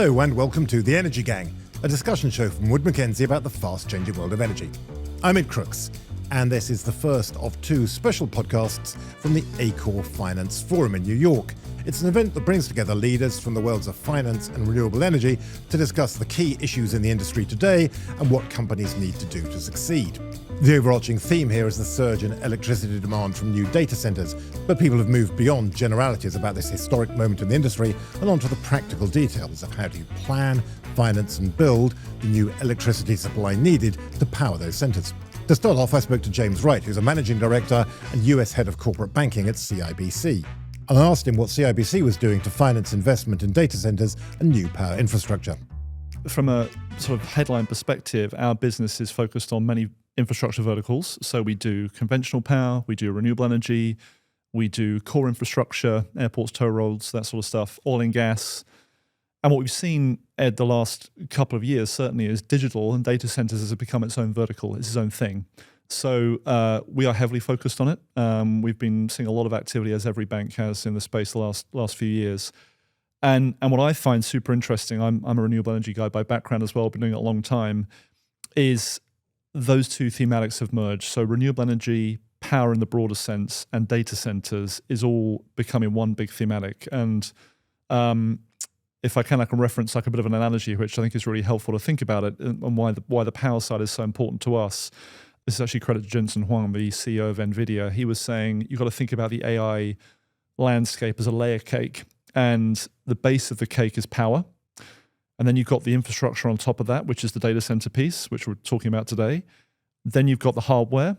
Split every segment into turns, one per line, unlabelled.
Hello and welcome to The Energy Gang, a discussion show from Wood Mackenzie about the fast-changing world of energy. I'm Ed Crooks, and this is the first of two special podcasts from the ACORE Finance Forum in New York. It's an event that brings together leaders from the worlds of finance and renewable energy to discuss the key issues in the industry today and what companies need to do to succeed. The overarching theme here is the surge in electricity demand from new data centers, but people have moved beyond generalities about this historic moment in the industry and onto the practical details of how do you plan, finance and build the new electricity supply needed to power those centers. To start off, I spoke to James Wright, who's a managing director and US head of corporate banking at CIBC. And I asked him what CIBC was doing to finance investment in data centers and new power infrastructure.
From a sort of headline perspective, our business is focused on many infrastructure verticals. So we do conventional power, we do renewable energy, we do core infrastructure, airports, toll roads, that sort of stuff, oil and gas. And what we've seen, Ed, the last couple of years certainly is digital and data centers has become its own vertical, it's its own thing. So we are heavily focused on it. We've been seeing a lot of activity, as every bank has in the space the last few years. And what I find super interesting, I'm a renewable energy guy by background as well, been doing it a long time, is those two thematics have merged. So renewable energy, power in the broader sense, and data centers is all becoming one big thematic. And if I can reference like a bit of an analogy, which I think is really helpful to think about it and why the power side is so important to us. This is actually credit to Jensen Huang, the CEO of NVIDIA. He was saying you've got to think about the AI landscape as a layer cake, and the base of the cake is power. And then you've got the infrastructure on top of that, which is the data center piece, which we're talking about today. Then you've got the hardware.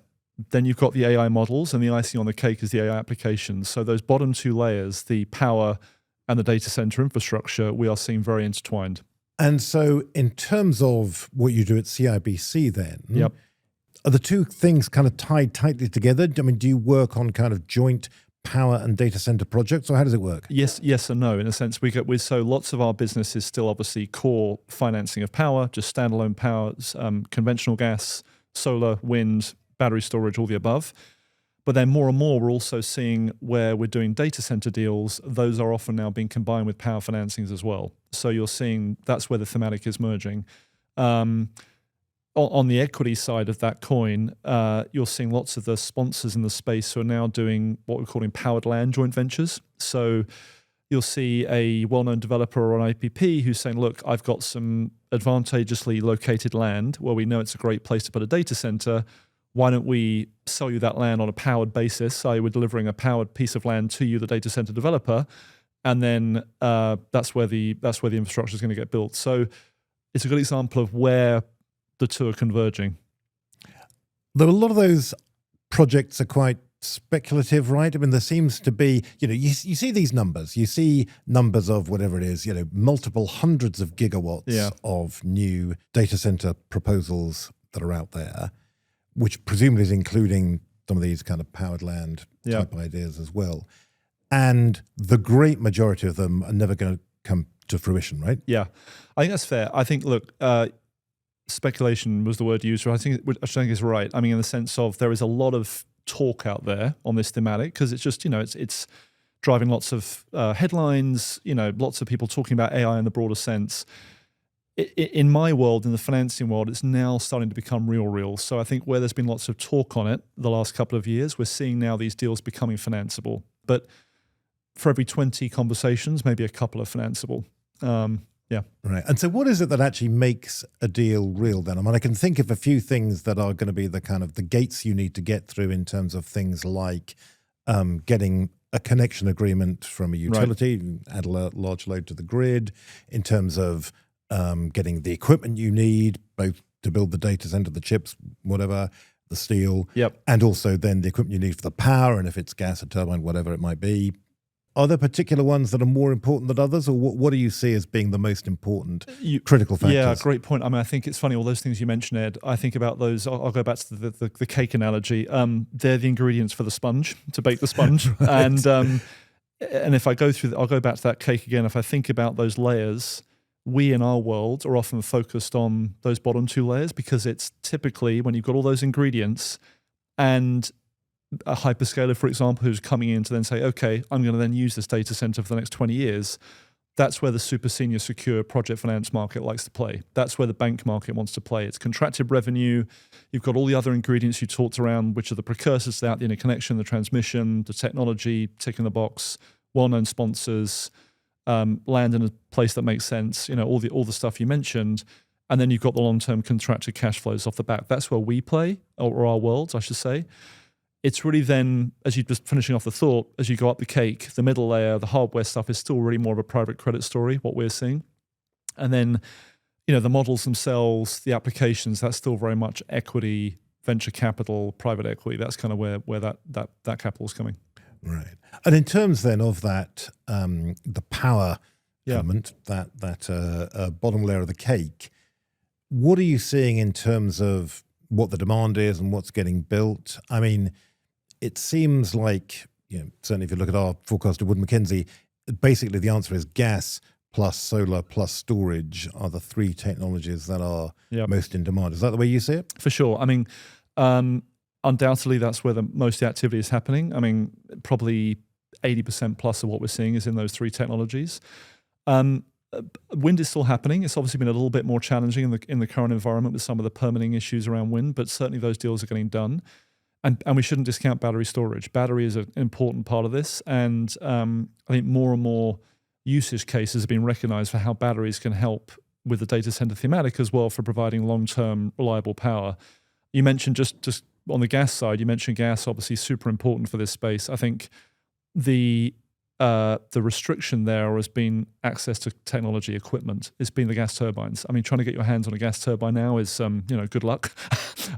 Then you've got the AI models, and the icing on the cake is the AI applications. So those bottom two layers, the power and the data center infrastructure, we are seeing very intertwined.
And so in terms of what you do at CIBC then,
Yep.
Are the two things kind of tied tightly together? I mean, do you work on kind of joint power and data center projects, or how does it work?
Yes and no. In a sense, so lots of our business is still obviously core financing of power, just standalone power, conventional gas, solar, wind, battery storage, all the above. But then more and more, we're also seeing where we're doing data center deals. Those are often now being combined with power financings as well. So you're seeing that's where the thematic is merging. On the equity side of that coin, you're seeing lots of the sponsors in the space who are now doing what we're calling powered land joint ventures. So you'll see a well-known developer or an IPP who's saying, look, I've got some advantageously located land where we know it's a great place to put a data center. Why don't we sell you that land on a powered basis? So we're delivering a powered piece of land to you, the data center developer, and then that's where the infrastructure is going to get built. So it's a good example of where the two are converging.
Though a lot of those projects are quite speculative, right? I mean, there seems to be, you see these numbers. You see numbers of whatever it is, multiple hundreds of gigawatts of new data center proposals that are out there, which presumably is including some of these kind of powered land type ideas as well. And the great majority of them are never going to come to fruition, right?
Yeah, I think that's fair. I think, look, speculation was the word used, which I think is right. I mean, in the sense of there is a lot of talk out there on this thematic because it's just, it's driving lots of headlines, lots of people talking about AI in the broader sense. In my world, in the financing world, it's now starting to become real. So I think where there's been lots of talk on it the last couple of years, we're seeing now these deals becoming financeable. But for every 20 conversations, maybe a couple are financeable. Yeah.
Right. And so what is it that actually makes a deal real then? I mean, I can think of a few things that are going to be the kind of the gates you need to get through in terms of things like getting a connection agreement from a utility, add a large load to the grid, in terms of getting the equipment you need, both to build the data center, the chips, whatever, the steel, and also then the equipment you need for the power, and if it's gas, a turbine, whatever it might be. Are there particular ones that are more important than others, or what do you see as being the most important critical factors?
Yeah, great point. I mean, I think it's funny, all those things you mentioned, Ed, I think about those, I'll go back to the cake analogy. They're the ingredients for the sponge, to bake the sponge. Right. And if I'll go back to that cake again, if I think about those layers, we in our world are often focused on those bottom two layers because it's typically when you've got all those ingredients and a hyperscaler, for example, who's coming in to then say, okay, I'm going to then use this data center for the next 20 years. That's where the super senior secure project finance market likes to play. That's where the bank market wants to play. It's contracted revenue. You've got all the other ingredients you talked around, which are the precursors to that, the interconnection, the transmission, the technology, ticking the box, well-known sponsors, land in a place that makes sense, all the stuff you mentioned. And then you've got the long-term contracted cash flows off the back. That's where we play, or our worlds, I should say. It's really then, as you just finishing off the thought, as you go up the cake, the middle layer, the hardware stuff is still really more of a private credit story, what we're seeing. And then, the models themselves, the applications, that's still very much equity, venture capital, private equity. That's kind of where that capital is coming.
Right. And in terms then of that, the power element, that bottom layer of the cake, what are you seeing in terms of what the demand is and what's getting built? I mean, it seems like, certainly if you look at our forecast of Wood Mackenzie, basically the answer is gas plus solar plus storage are the three technologies that are most in demand. Is that the way you see it? For sure.
I mean, undoubtedly that's where the most of the activity is happening. I mean, probably 80% plus of what we're seeing is in those three technologies. Wind is still happening. It's obviously been a little bit more challenging in the current environment with some of the permitting issues around wind, but certainly those deals are getting done. And we shouldn't discount battery storage. Battery is an important part of this, and I think more and more usage cases have been recognized for how batteries can help with the data center thematic as well for providing long-term reliable power. You mentioned just on the gas side, you mentioned gas, obviously super important for this space. I think the restriction there has been access to technology equipment. It's been the gas turbines. I mean, trying to get your hands on a gas turbine now is, good luck.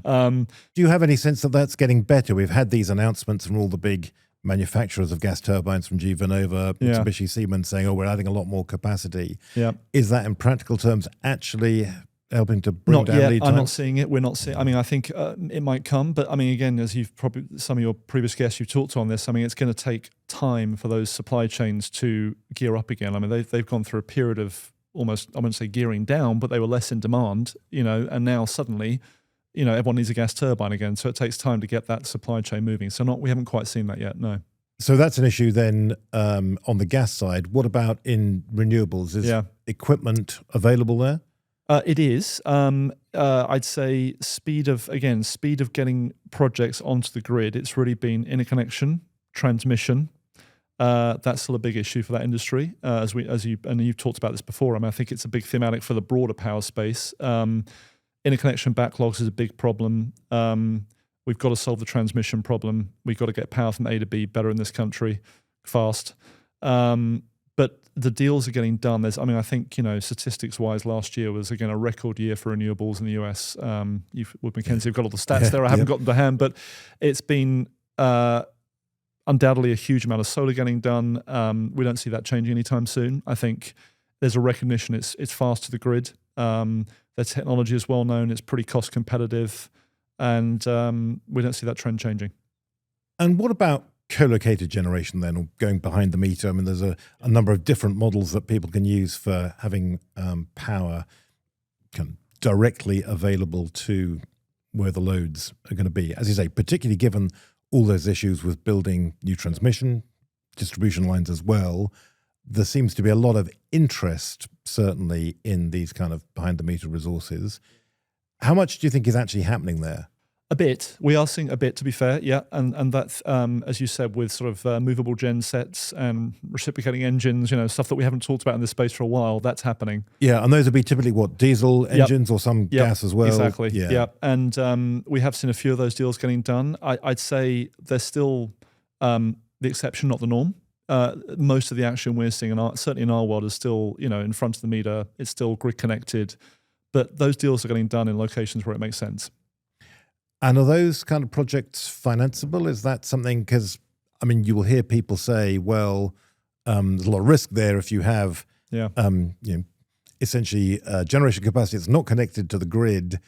Do you have any sense that that's getting better? We've had these announcements from all the big manufacturers of gas turbines, from GE Vernova, Mitsubishi, Siemens, saying, we're adding a lot more capacity. Yeah. Is that in practical terms actually helping to bring down lead times?
I'm not seeing it. We're not seeing. I mean, I think it might come, but I mean, again, as you've probably some of your previous guests you've talked to on this, I mean, it's going to take time for those supply chains to gear up again. I mean, they've gone through a period of almost, I wouldn't say gearing down, but they were less in demand, and now suddenly, everyone needs a gas turbine again. So it takes time to get that supply chain moving. So we haven't quite seen that yet. No.
So that's an issue then on the gas side. What about in renewables? Is equipment available there?
It is. I'd say speed of getting projects onto the grid. It's really been interconnection, transmission. That's still a big issue for that industry. You've talked about this before. I mean, I think it's a big thematic for the broader power space. Interconnection backlogs is a big problem. We've got to solve the transmission problem. We've got to get power from A to B better in this country, fast. But the deals are getting done. I think, statistics-wise, last year was, again, a record year for renewables in the US. With Mackenzie, you've got all the stats there. I haven't got them to hand, but it's been undoubtedly a huge amount of solar getting done. We don't see that changing anytime soon. I think there's a recognition it's fast to the grid. Their technology is well known. It's pretty cost competitive, and we don't see that trend changing.
And what about co-located generation then, or going behind the meter? I mean, there's a number of different models that people can use for having power kind of directly available to where the loads are going to be. As you say, particularly given all those issues with building new transmission, distribution lines as well, there seems to be a lot of interest, certainly, in these kind of behind-the-meter resources. How much do you think is actually happening there?
A bit. We are seeing a bit, to be fair, yeah. And that, as you said, with sort of movable gen sets and reciprocating engines, stuff that we haven't talked about in this space for a while, that's happening.
Yeah, and those would be typically, diesel engines or some gas as well?
Exactly, yeah. And we have seen a few of those deals getting done. I'd say they're still the exception, not the norm. Most of the action we're seeing, certainly in our world, is still, in front of the meter. It's still grid connected. But those deals are getting done in locations where it makes sense.
And are those kind of projects financeable? Is that something, because, I mean, you will hear people say, well, there's a lot of risk there if you have, essentially generation capacity that's not connected to the grid,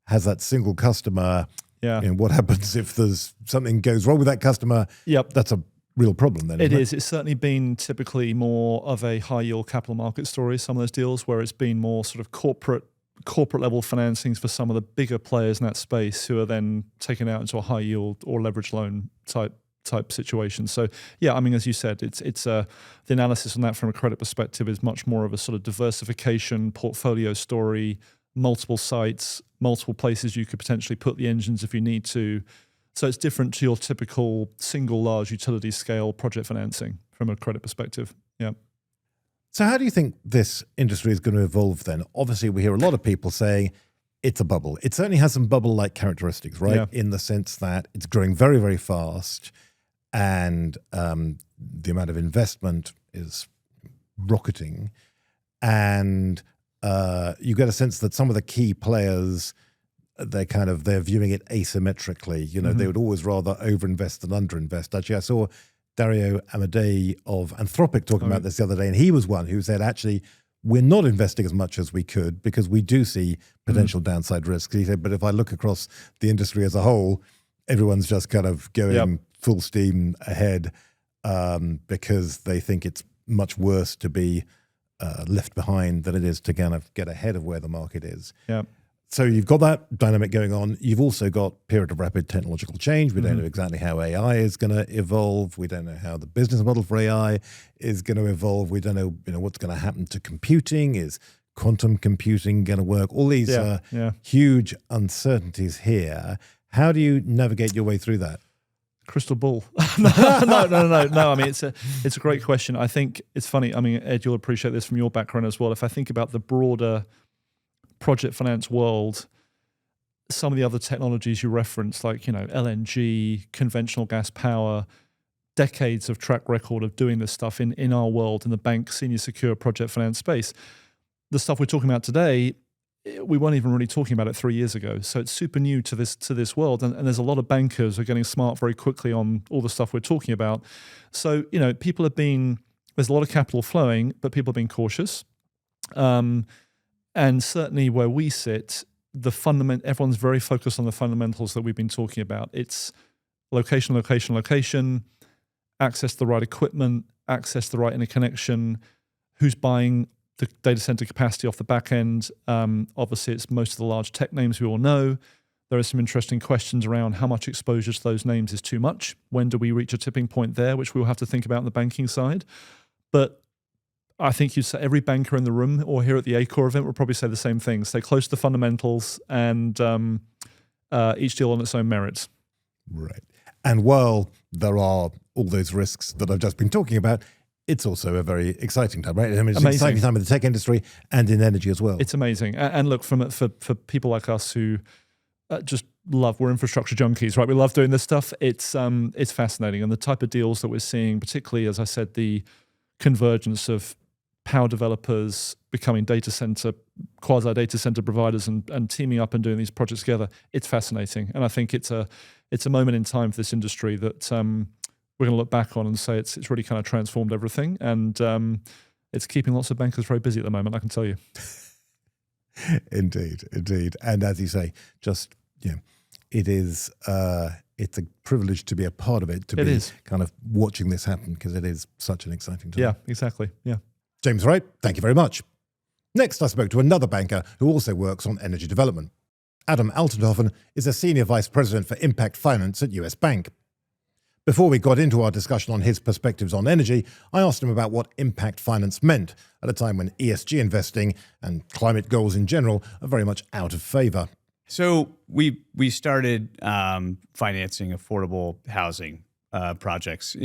has that single customer. Yeah. What happens if there's something goes wrong with that customer? Yep. That's a real problem then, isn't it?
It's certainly been typically more of a high yield capital market story, some of those deals, where it's been more sort of corporate level financings for some of the bigger players in that space who are then taken out into a high yield or leverage loan type type situation. So yeah, I mean, as you said, it's the analysis on that from a credit perspective is much more of a sort of diversification portfolio story, multiple sites, multiple places you could potentially put the engines if you need to. So it's different to your typical single large utility scale project financing from a credit perspective. Yeah.
So how do you think this industry is going to evolve then? Obviously, we hear a lot of people saying it's a bubble. It certainly has some bubble-like characteristics, right?
Yeah.
In the sense that it's growing very, very fast, and the amount of investment is rocketing. And you get a sense that some of the key players, they're viewing it asymmetrically. You know, they would always rather overinvest than underinvest. Actually, I saw Dario Amodei of Anthropic talking about this the other day, and he was one who said, actually, we're not investing as much as we could because we do see potential downside risks. He said, but if I look across the industry as a whole, everyone's just kind of going full steam ahead because they think it's much worse to be left behind than it is to kind of get ahead of where the market is.
Yeah.
So you've got that dynamic going on. You've also got period of rapid technological change. We don't know exactly how AI is going to evolve. We don't know how the business model for AI is going to evolve. We don't know, what's going to happen to computing. Is quantum computing going to work? All these huge uncertainties here. How do you navigate your way through that?
Crystal ball. No. I mean, it's a great question. I think it's funny. I mean, Ed, you'll appreciate this from your background as well. If I think about the broader project finance world, some of the other technologies you referenced, like, LNG, conventional gas power, decades of track record of doing this stuff in our world, in the bank senior secure project finance space. The stuff we're talking about today, we weren't even really talking about it 3 years ago. So it's super new to this world. And there's a lot of bankers who are getting smart very quickly on all the stuff we're talking about. So, there's a lot of capital flowing, but people are being cautious. And certainly where we sit, everyone's very focused on the fundamentals that we've been talking about. It's location, access to the right equipment, access to the right interconnection, who's buying the data center capacity off the back end. Obviously, it's most of the large tech names we all know. There are some interesting questions around how much exposure to those names is too much. When do we reach a tipping point there, which we'll have to think about on the banking side. But I think you'd say every banker in the room or here at the ACORE event will probably say the same thing. Stay close to the fundamentals and each deal on its own merits.
Right. And while there are all those risks that I've just been talking about, it's also a very exciting time, right? I mean, it's an exciting time in the tech industry and in energy as well.
It's amazing. And look, for people like us who just we're infrastructure junkies, right? We love doing this stuff. It's fascinating. And the type of deals that we're seeing, particularly, as I said, the convergence of power developers becoming quasi data center providers and teaming up and doing these projects together. It's fascinating. And I think it's a moment in time for this industry that we're going to look back on and say it's really kind of transformed everything. And it's keeping lots of bankers very busy at the moment, I can tell you.
Indeed. And as you say, it is, it's a privilege to be a part of it, kind of watching this happen because it is such an exciting time.
Yeah, exactly. Yeah.
James Wright, thank you very much. Next, I spoke to another banker who also works on energy development. Adam Altenhofen is a Senior Vice President for Impact Finance at US Bank. Before we got into our discussion on his perspectives on energy, I asked him about what impact finance meant at a time when ESG investing and climate goals in general are very much out of favor.
So we started financing affordable housing projects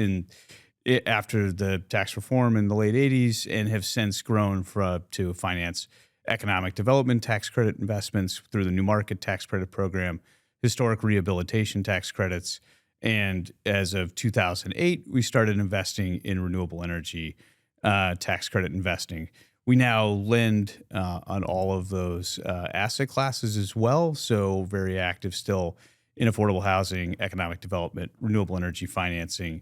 after the tax reform in the late 80s and have since grown to finance economic development tax credit investments through the New Market Tax Credit Program, historic rehabilitation tax credits, and as of 2008, we started investing in renewable energy tax credit investing. We now lend on all of those asset classes as well, so very active still in affordable housing, economic development, renewable energy financing.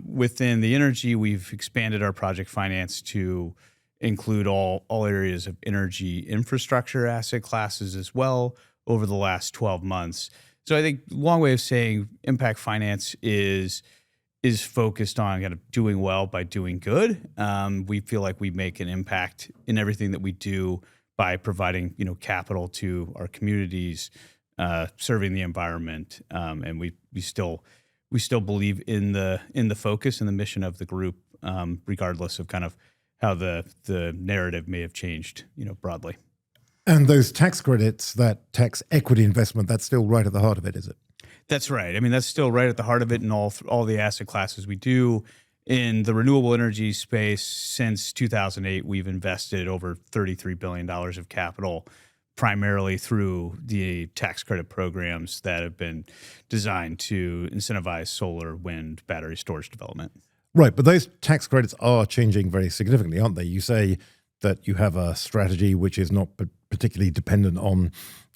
Within the energy, we've expanded our project finance to include all areas of energy infrastructure asset classes as well over the last 12 months. So I think long way of saying impact finance is focused on kind of doing well by doing good. We feel like we make an impact in everything that we do by providing, capital to our communities, serving the environment, and we we still believe in the focus and the mission of the group, regardless of kind of how the narrative may have changed, broadly.
And those tax credits, that tax equity investment, that's still right at the heart of it, is it?
That's right. I mean, that's still right at the heart of it in all the asset classes we do. In the renewable energy space, since 2008, we've invested over $33 billion of capital, primarily through the tax credit programs that have been designed to incentivize solar, wind, battery storage development.
Right, but those tax credits are changing very significantly, aren't they? You say that you have a strategy which is not particularly dependent on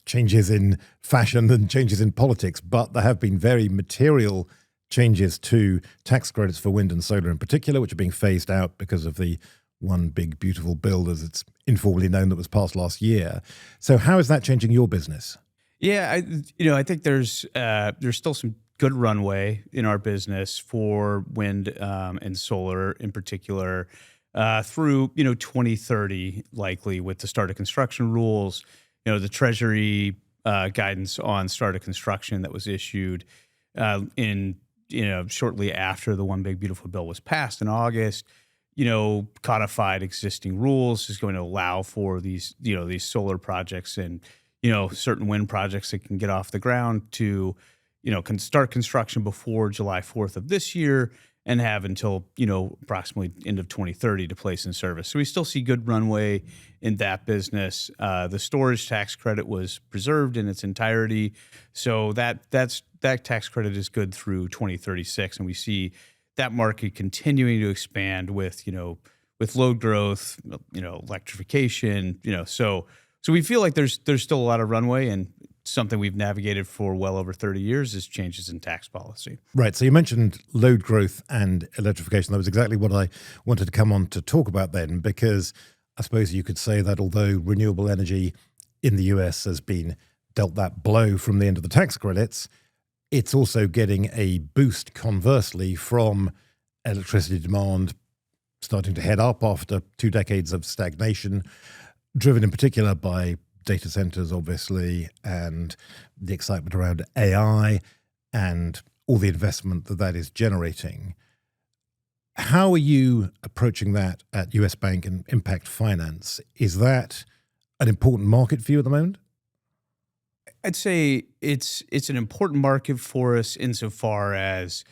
changes in fashion and changes in politics, but there have been very material changes to tax credits for wind and solar in particular, which are being phased out because of the One Big Beautiful Bill, as it's informally known, that was passed last year. So how is that changing your business?
Yeah, I think there's still some good runway in our business for wind and solar in particular through 2030, likely with the start of construction rules. The Treasury guidance on start of construction that was issued in shortly after the One Big Beautiful Bill was passed in August, codified existing rules is going to allow for these solar projects and, certain wind projects that can get off the ground to, can start construction before July 4th of this year and have until, approximately end of 2030 to place in service. So we still see good runway in that business. The storage tax credit was preserved in its entirety. So that tax credit is good through 2036. And we see that market continuing to expand with load growth, electrification, so we feel like there's still a lot of runway, and something we've navigated for well over 30 years is changes in tax policy.
Right. So you mentioned load growth and electrification. That was exactly what I wanted to come on to talk about then, because I suppose you could say that although renewable energy in the US has been dealt that blow from the end of the tax credits, it's also getting a boost conversely from electricity demand starting to head up after 2 decades of stagnation, driven in particular by data centers, obviously, and the excitement around AI and all the investment that is generating. How are you approaching that at US Bank and Impact Finance? Is that an important market for you at the moment?
I'd say it's an important market for us insofar as,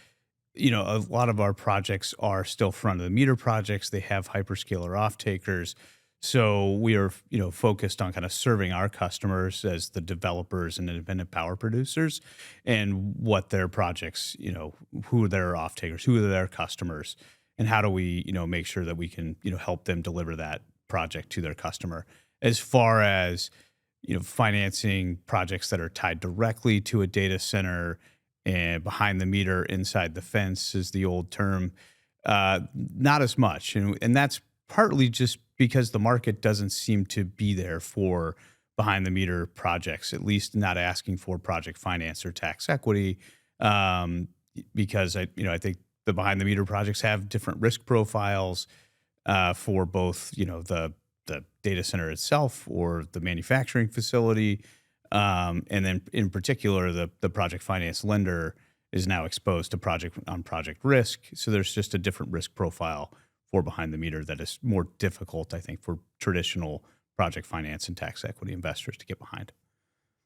a lot of our projects are still front of the meter projects. They have hyperscaler off-takers. So we are, focused on kind of serving our customers as the developers and independent power producers and what their projects, who are their off-takers, who are their customers, and how do we, make sure that we can, help them deliver that project to their customer. As far as, financing projects that are tied directly to a data center and behind the meter, inside the fence is the old term, not as much. And that's partly just because the market doesn't seem to be there for behind the meter projects, at least not asking for project finance or tax equity, because I think the behind the meter projects have different risk profiles for both, the data center itself or the manufacturing facility. And then in particular, the project finance lender is now exposed to project risk. So there's just a different risk profile for behind the meter that is more difficult, I think, for traditional project finance and tax equity investors to get behind.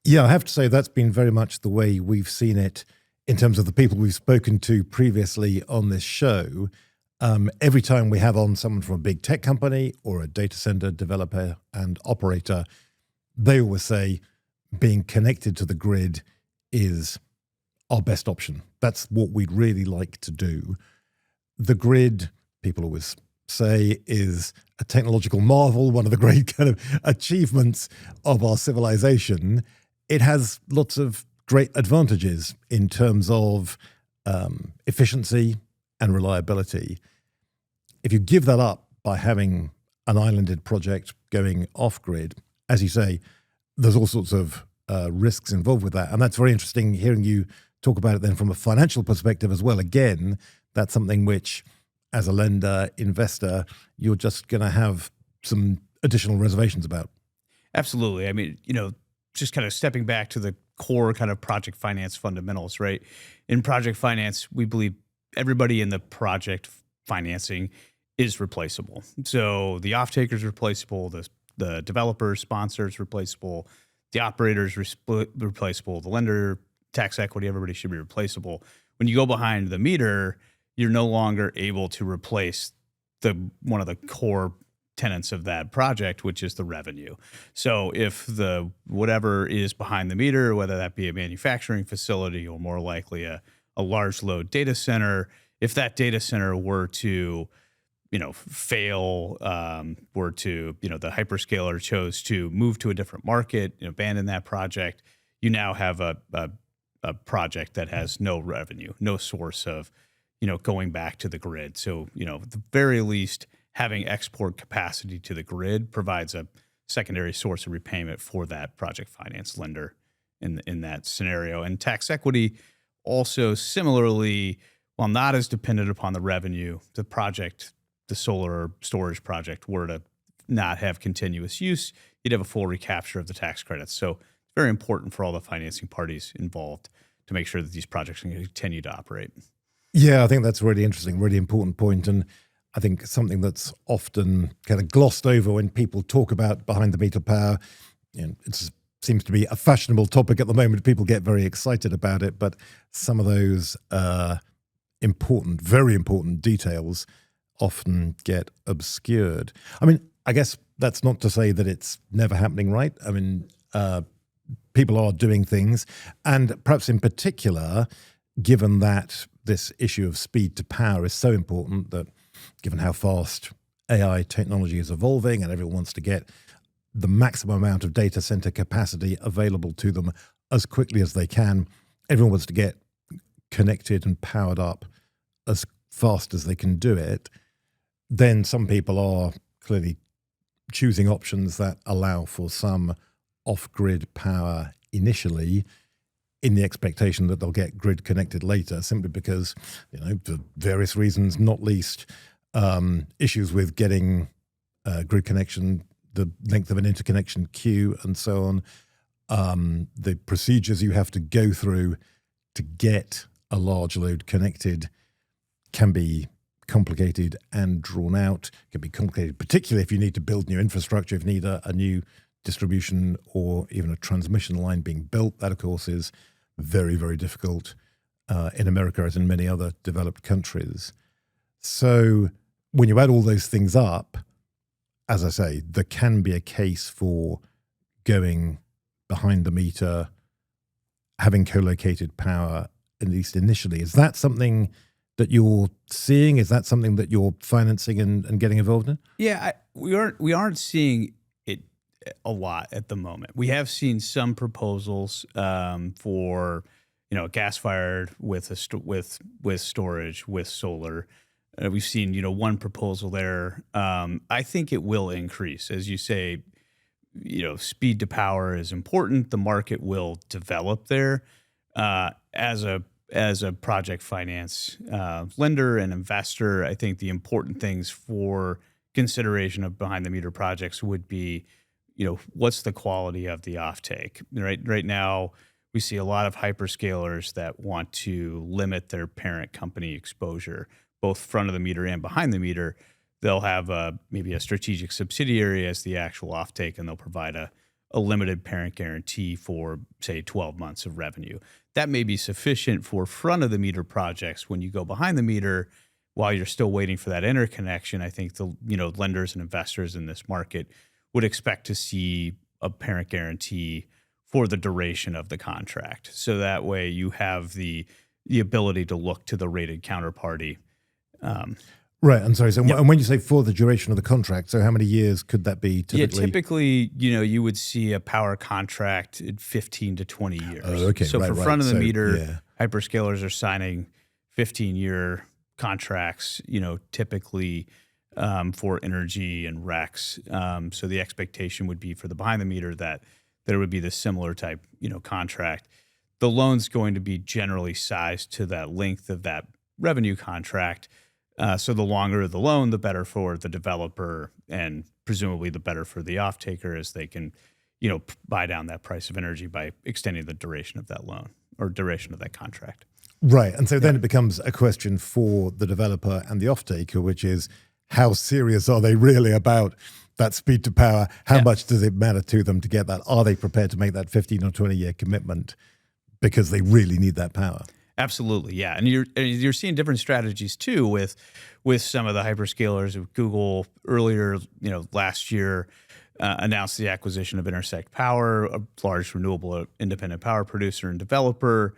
Yeah, I have to say that's been very much the way we've seen it in terms of the people we've spoken to previously on this show. Every time we have on someone from a big tech company or a data center developer and operator, they always say being connected to the grid is our best option. That's what we'd really like to do. The grid, people always say, is a technological marvel, one of the great kind of achievements of our civilization. It has lots of great advantages in terms of efficiency and reliability. If you give that up by having an islanded project going off-grid, as you say, there's all sorts of risks involved with that. And that's very interesting hearing you talk about it then from a financial perspective as well. Again, that's something which, as a lender, investor, you're just going to have some additional reservations about.
Absolutely. I mean, just kind of stepping back to the core kind of project finance fundamentals, right? In project finance, we believe everybody in the project financing is replaceable. So the off-taker is replaceable, the developer, sponsors replaceable, the operators replaceable, the lender, tax equity, everybody should be replaceable. When you go behind the meter, you're no longer able to replace one of the core tenets of that project, which is the revenue. So if the whatever is behind the meter, whether that be a manufacturing facility or more likely a large load data center, if that data center were to fail, were to, the hyperscaler chose to move to a different market, abandon that project, you now have a project that has no revenue, no source of, going back to the grid. So, at the very least, having export capacity to the grid provides a secondary source of repayment for that project finance lender in that scenario. And tax equity also similarly, while not as dependent upon the revenue, the solar storage project were to not have continuous use, you'd have a full recapture of the tax credits. So it's very important for all the financing parties involved to make sure that these projects can continue to operate.
Yeah, I think that's a really interesting, really important point. And I think something that's often kind of glossed over when people talk about behind the meter power. It seems to be a fashionable topic at the moment. People get very excited about it, but some of those important, very important details often get obscured. I mean, I guess that's not to say that it's never happening, right? I mean, people are doing things, and perhaps in particular, given that this issue of speed to power is so important, that given how fast AI technology is evolving and everyone wants to get the maximum amount of data center capacity available to them as quickly as they can, everyone wants to get connected and powered up as fast as they can do it, then some people are clearly choosing options that allow for some off-grid power initially, in the expectation that they'll get grid connected later, simply because, for various reasons, not least issues with getting grid connection, the length of an interconnection queue, and so on, the procedures you have to go through to get a large load connected can be complicated and drawn out. It can be complicated, particularly if you need to build new infrastructure, if you need a new distribution or even a transmission line being built. That, of course, is very, very difficult in America as in many other developed countries. So when you add all those things up, as I say, there can be a case for going behind the meter, having co-located power, at least initially. Is that something that you're seeing? Is that something that you're financing and getting involved in?
Yeah, we aren't seeing it a lot at the moment. We have seen some proposals for gas fired with storage with solar. We've seen one proposal there. I think it will increase, as you say. Speed to power is important. The market will develop there. As a project finance lender and investor, I think the important things for consideration of behind the meter projects would be, what's the quality of the offtake? Right now, we see a lot of hyperscalers that want to limit their parent company exposure, both front of the meter and behind the meter. They'll have maybe a strategic subsidiary as the actual offtake, and they'll provide a limited parent guarantee for, say, 12 months of revenue. That may be sufficient for front of the meter projects. When you go behind the meter, while you're still waiting for that interconnection, I think the lenders and investors in this market would expect to see a parent guarantee for the duration of the contract. So that way you have the ability to look to the rated counterparty.
Right. I'm sorry. So and when you say for the duration of the contract, so how many years could that be typically?
Yeah, typically, you would see a power contract in 15 to 20 years.
Oh, okay.
So for front of the meter,
yeah.
hyperscalers are signing 15-year contracts, typically for energy and RECs. So the expectation would be for the behind the meter that there would be the similar type, contract. The loan's going to be generally sized to that length of that revenue contract. So the longer the loan, the better for the developer, and presumably the better for the off-taker, as they can, buy down that price of energy by extending the duration of that loan or duration of that contract.
Right. And so then it becomes a question for the developer and the off-taker, which is how serious are they really about that speed to power? How much does it matter to them to get that? Are they prepared to make that 15 or 20-year commitment because they really need that power?
Absolutely, yeah. And you're seeing different strategies too with some of the hyperscalers. Google earlier, last year announced the acquisition of Intersect Power, a large renewable independent power producer and developer,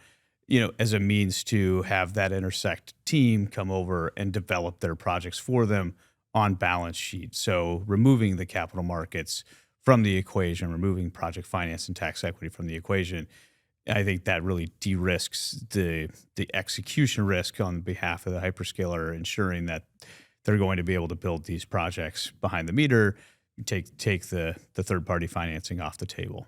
as a means to have that Intersect team come over and develop their projects for them on balance sheet. So removing the capital markets from the equation, removing project finance and tax equity from the equation, I think that really de-risks the execution risk on behalf of the hyperscaler, ensuring that they're going to be able to build these projects behind the meter, take the third-party financing off the table.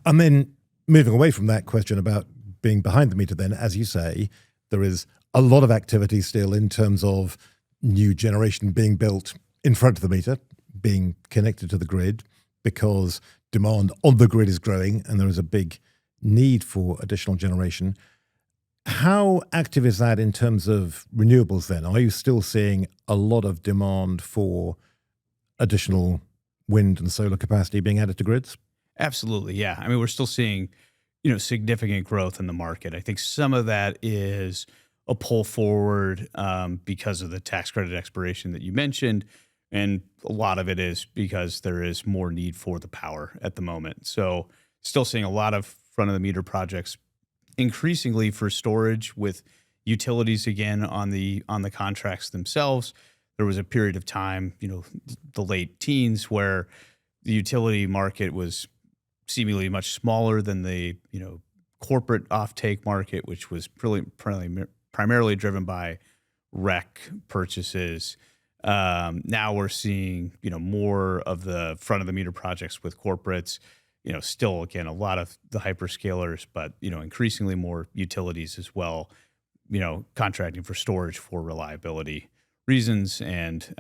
And then moving away from that question about being behind the meter, then, as you say, there is a lot of activity still in terms of new generation being built in front of the meter, being connected to the grid, because demand on the grid is growing and there is a big need for additional generation. How active is that in terms of renewables then? Are you still seeing a lot of demand for additional wind and solar capacity being added to grids?
Absolutely, yeah. I mean, we're still seeing, significant growth in the market. I think some of that is a pull forward because of the tax credit expiration that you mentioned, and a lot of it is because there is more need for the power at the moment. So still seeing a lot of front-of-the-meter projects, increasingly for storage with utilities again on the contracts themselves. There was a period of time, the late teens, where the utility market was seemingly much smaller than the corporate offtake market, which was primarily driven by REC purchases. Now we're seeing more of the front-of-the-meter projects with corporates. Still, again, a lot of the hyperscalers, but, increasingly more utilities as well, contracting for storage for reliability reasons and,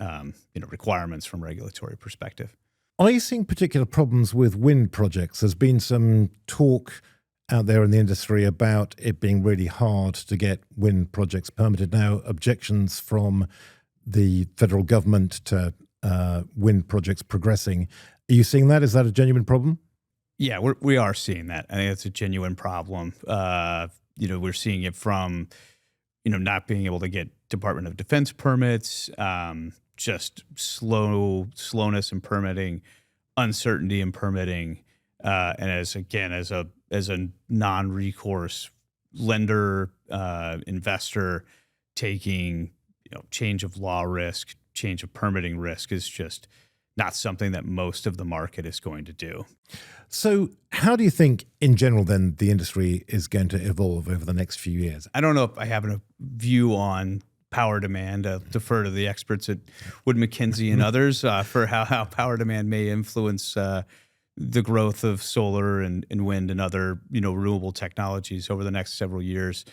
requirements from a regulatory perspective.
Are you seeing particular problems with wind projects? There's been some talk out there in the industry about it being really hard to get wind projects permitted now, objections from the federal government to wind projects progressing. Are you seeing that? Is that a genuine problem?
Yeah, we are seeing that. I think it's a genuine problem. We're seeing it from, not being able to get Department of Defense permits, just slowness in permitting, uncertainty in permitting, and as a non-recourse lender, investor, taking change of law risk, change of permitting risk is just not something that most of the market is going to do.
So how do you think, in general, then, the industry is going to evolve over the next few years?
I don't know if I have a view on power demand. I'll defer to the experts at Wood Mackenzie and others for how power demand may influence the growth of solar and wind and other renewable technologies over the next several years.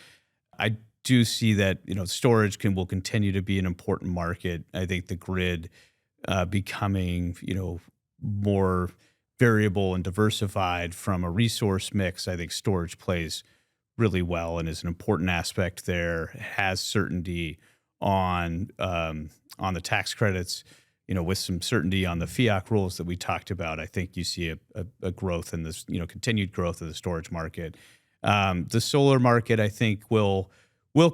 I do see that storage will continue to be an important market. I think the grid becoming more variable and diversified from a resource mix. I think storage plays really well and is an important aspect there. It has certainty on the tax credits, with some certainty on the FIAC rules that we talked about. I think you see a growth in this, continued growth of the storage market. The solar market, I think, will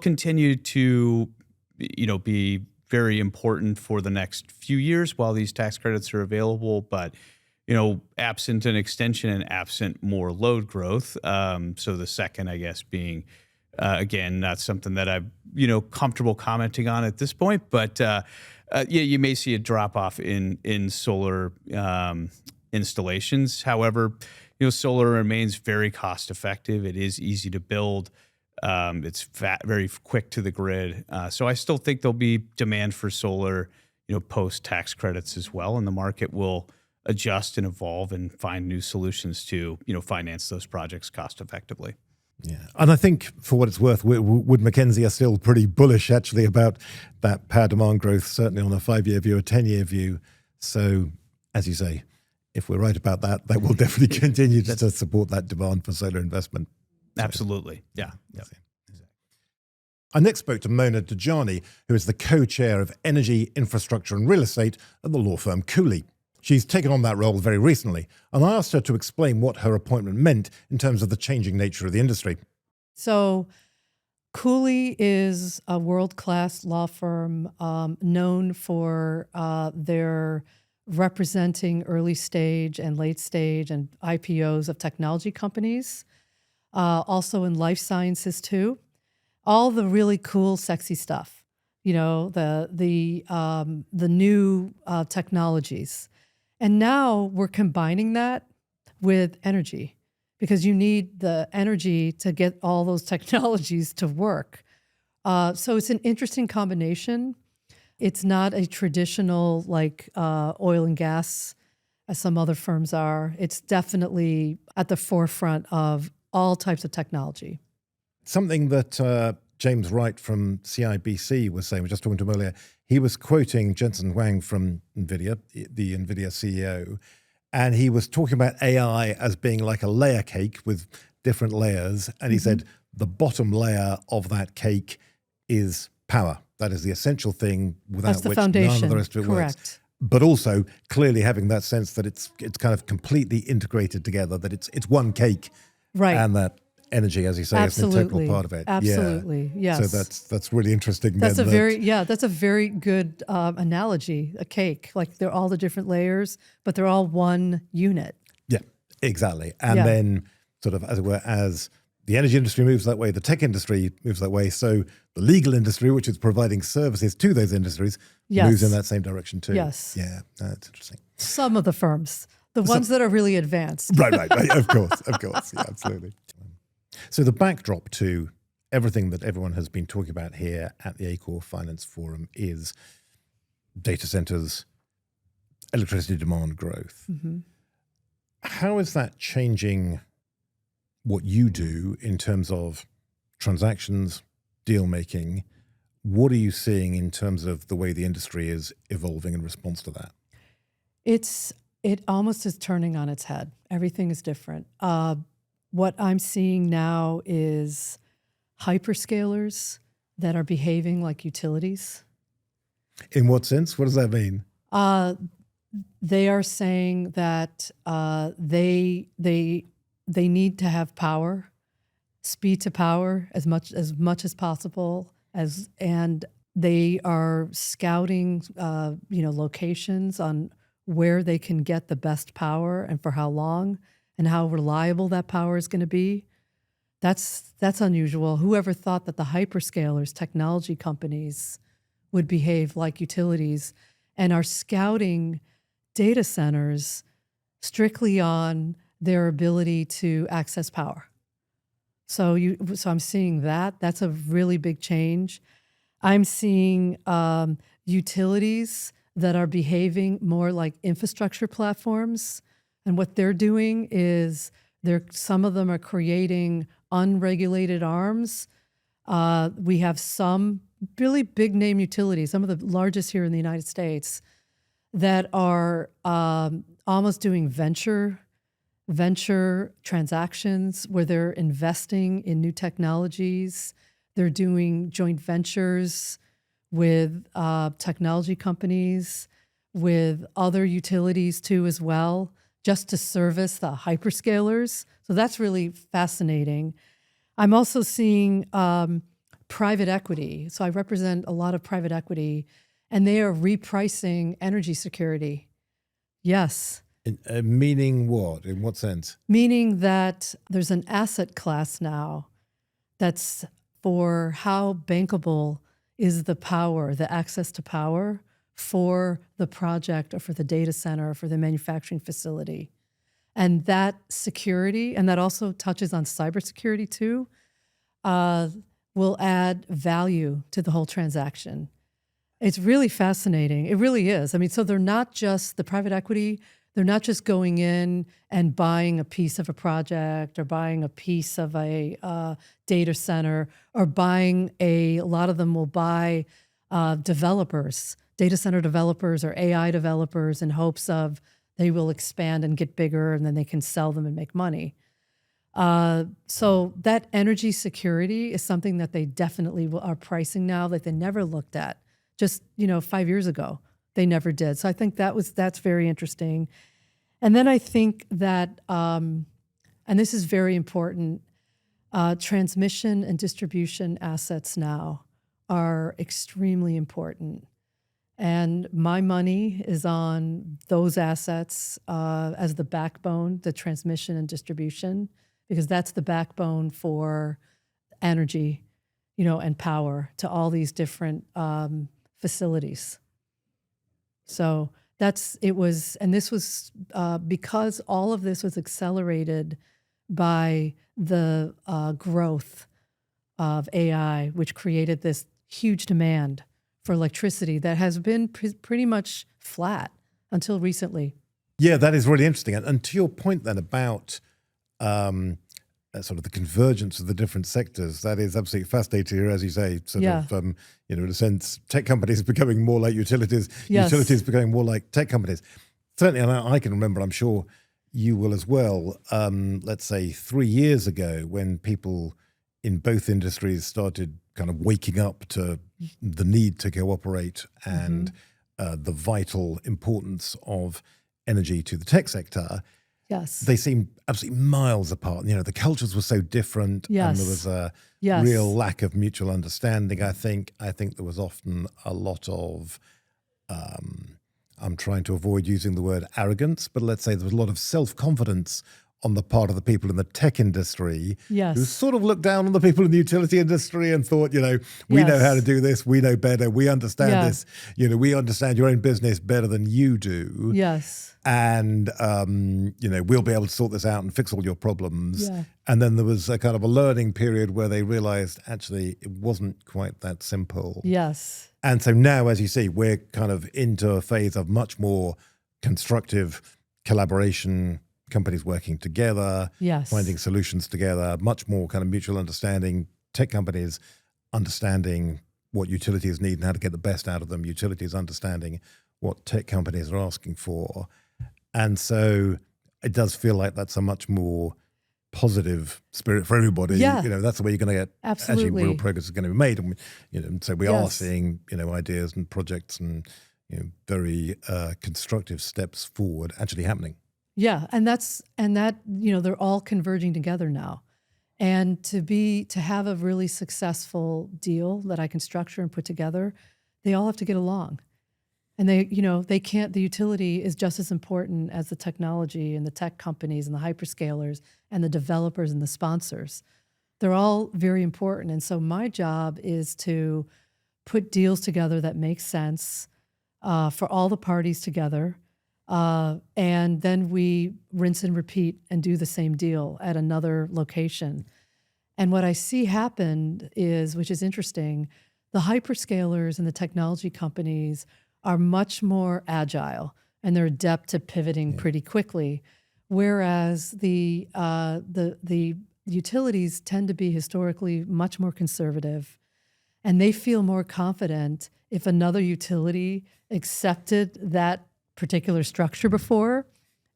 continue to, be very important for the next few years while these tax credits are available, but absent an extension and absent more load growth. So the second, I guess, being, again, not something that I'm, comfortable commenting on at this point, but you may see a drop off in solar installations. However, solar remains very cost effective. It is easy to build. It's very quick to the grid. So I still think there'll be demand for solar, post tax credits as well, and the market will adjust and evolve and find new solutions to, finance those projects cost effectively.
Yeah. And I think, for what it's worth, Wood Mackenzie are still pretty bullish, actually, about that power demand growth, certainly on a 5-year view, a 10-year view. So, as you say, if we're right about that, that will definitely continue to support that demand for solar investment.
Absolutely. Yeah. Yep.
I next spoke to Mona Dajani, who is the co-chair of Energy, Infrastructure and Real Estate at the law firm Cooley. She's taken on that role very recently, and I asked her to explain what her appointment meant in terms of the changing nature of the industry.
So Cooley is a world-class law firm known for their representing early stage and late stage and IPOs of technology companies, also in life sciences too. All the really cool, sexy stuff, the new technologies. And now we're combining that with energy because you need the energy to get all those technologies to work. So it's an interesting combination. It's not a traditional like oil and gas as some other firms are. It's definitely at the forefront of all types of technology.
Something that James Wright from CIBC was saying, we were just talking to him earlier, he was quoting Jensen Huang from NVIDIA, the NVIDIA CEO, and he was talking about AI as being like a layer cake with different layers. And he said the bottom layer of that cake is power. That is the essential thing without which none of the rest of it works. But also clearly having that sense that it's kind of completely integrated together, that it's one cake.
Right.
And that energy, as you say, is an integral part of it.
Absolutely, yes.
So that's really interesting.
That's a very good analogy. A cake, like they're all the different layers, but they're all one unit.
Yeah, exactly. And then, sort of, as it were, as the energy industry moves that way, the tech industry moves that way. So the legal industry, which is providing services to those industries, moves in that same direction too.
Yes.
Yeah, that's interesting.
Some of the firms. The ones that are really advanced.
Right. Of course. Yeah, absolutely. So the backdrop to everything that everyone has been talking about here at the ACORE Finance Forum is data centers, electricity demand growth.
Mm-hmm.
How is that changing what you do in terms of transactions, deal making? What are you seeing in terms of the way the industry is evolving in response to that?
It almost is turning on its head. Everything is different. What I'm seeing now is hyperscalers that are behaving like utilities.
In what sense? What does that mean?
They are saying that they need to have power, speed to power as much as possible, and they are scouting locations on where they can get the best power and for how long and how reliable that power is going to be. That's unusual. Whoever thought that the hyperscalers, technology companies, would behave like utilities and are scouting data centers strictly on their ability to access power. So I'm seeing that. That's a really big change. I'm seeing utilities that are behaving more like infrastructure platforms. And what they're doing is some of them are creating unregulated arms. We have some really big name utilities, some of the largest here in the United States, that are almost doing venture transactions where they're investing in new technologies. They're doing joint ventures with technology companies, with other utilities too as well, just to service the hyperscalers. So that's really fascinating. I'm also seeing private equity. So I represent a lot of private equity, and they are repricing energy security. Yes.
Meaning what? In what sense?
Meaning that there's an asset class now that's for how bankable is the power, the access to power for the project or for the data center or for the manufacturing facility. And that security, and that also touches on cybersecurity too, will add value to the whole transaction. It's really fascinating. It really is. I mean, so they're not just the private equity, they're not just going in and buying a piece of a project or buying a piece of a data center or buying a lot of them will buy developers, data center developers or AI developers in hopes of they will expand and get bigger, and then they can sell them and make money. So that energy security is something that they definitely are pricing now that they never looked at just, 5 years ago. They never did. So I think that's very interesting. And then I think that, and this is very important, transmission and distribution assets now are extremely important. And my money is on those assets as the backbone, the transmission and distribution, because that's the backbone for energy, and power to all these different facilities. So this was because all of this was accelerated by the growth of AI, which created this huge demand for electricity that has been pretty much flat until recently.
Yeah, that is really interesting. And to your point then about sort of the convergence of the different sectors, that is absolutely fascinating here, as you say, in a sense, tech companies becoming more like utilities, utilities becoming more like tech companies. Certainly, and I can remember, I'm sure you will as well, let's say 3 years ago when people in both industries started kind of waking up to the need to cooperate and the vital importance of energy to the tech sector.
Yes.
They seem absolutely miles apart. The cultures were so different, and there was a real lack of mutual understanding. I think there was often a lot of, I'm trying to avoid using the word arrogance, but let's say there was a lot of self-confidence on the part of the people in the tech industry who sort of looked down on the people in the utility industry and thought, we know how to do this, we know better, we understand this, we understand your own business better than you do.
Yes.
And, we'll be able to sort this out and fix all your problems. Yeah. And then there was a kind of a learning period where they realized actually it wasn't quite that simple.
Yes.
And so now, as you see, we're kind of into a phase of much more constructive collaboration, companies working together, finding solutions together, much more kind of mutual understanding, tech companies understanding what utilities need and how to get the best out of them, utilities understanding what tech companies are asking for. And so it does feel like that's a much more positive spirit for everybody.
Yeah.
That's the way you're going to get actually real progress is going to be made. And so we are seeing, ideas and projects and, very constructive steps forward actually happening.
Yeah. And that, they're all converging together now. And to have a really successful deal that I can structure and put together, they all have to get along. And they can't, the utility is just as important as the technology and the tech companies and the hyperscalers and the developers and the sponsors. They're all very important. And so my job is to put deals together that make sense for all the parties together. And then we rinse and repeat and do the same deal at another location. And what I see happen is, which is interesting, the hyperscalers and the technology companies are much more agile and they're adept at pivoting pretty quickly, whereas the utilities tend to be historically much more conservative, and they feel more confident if another utility accepted that particular structure before,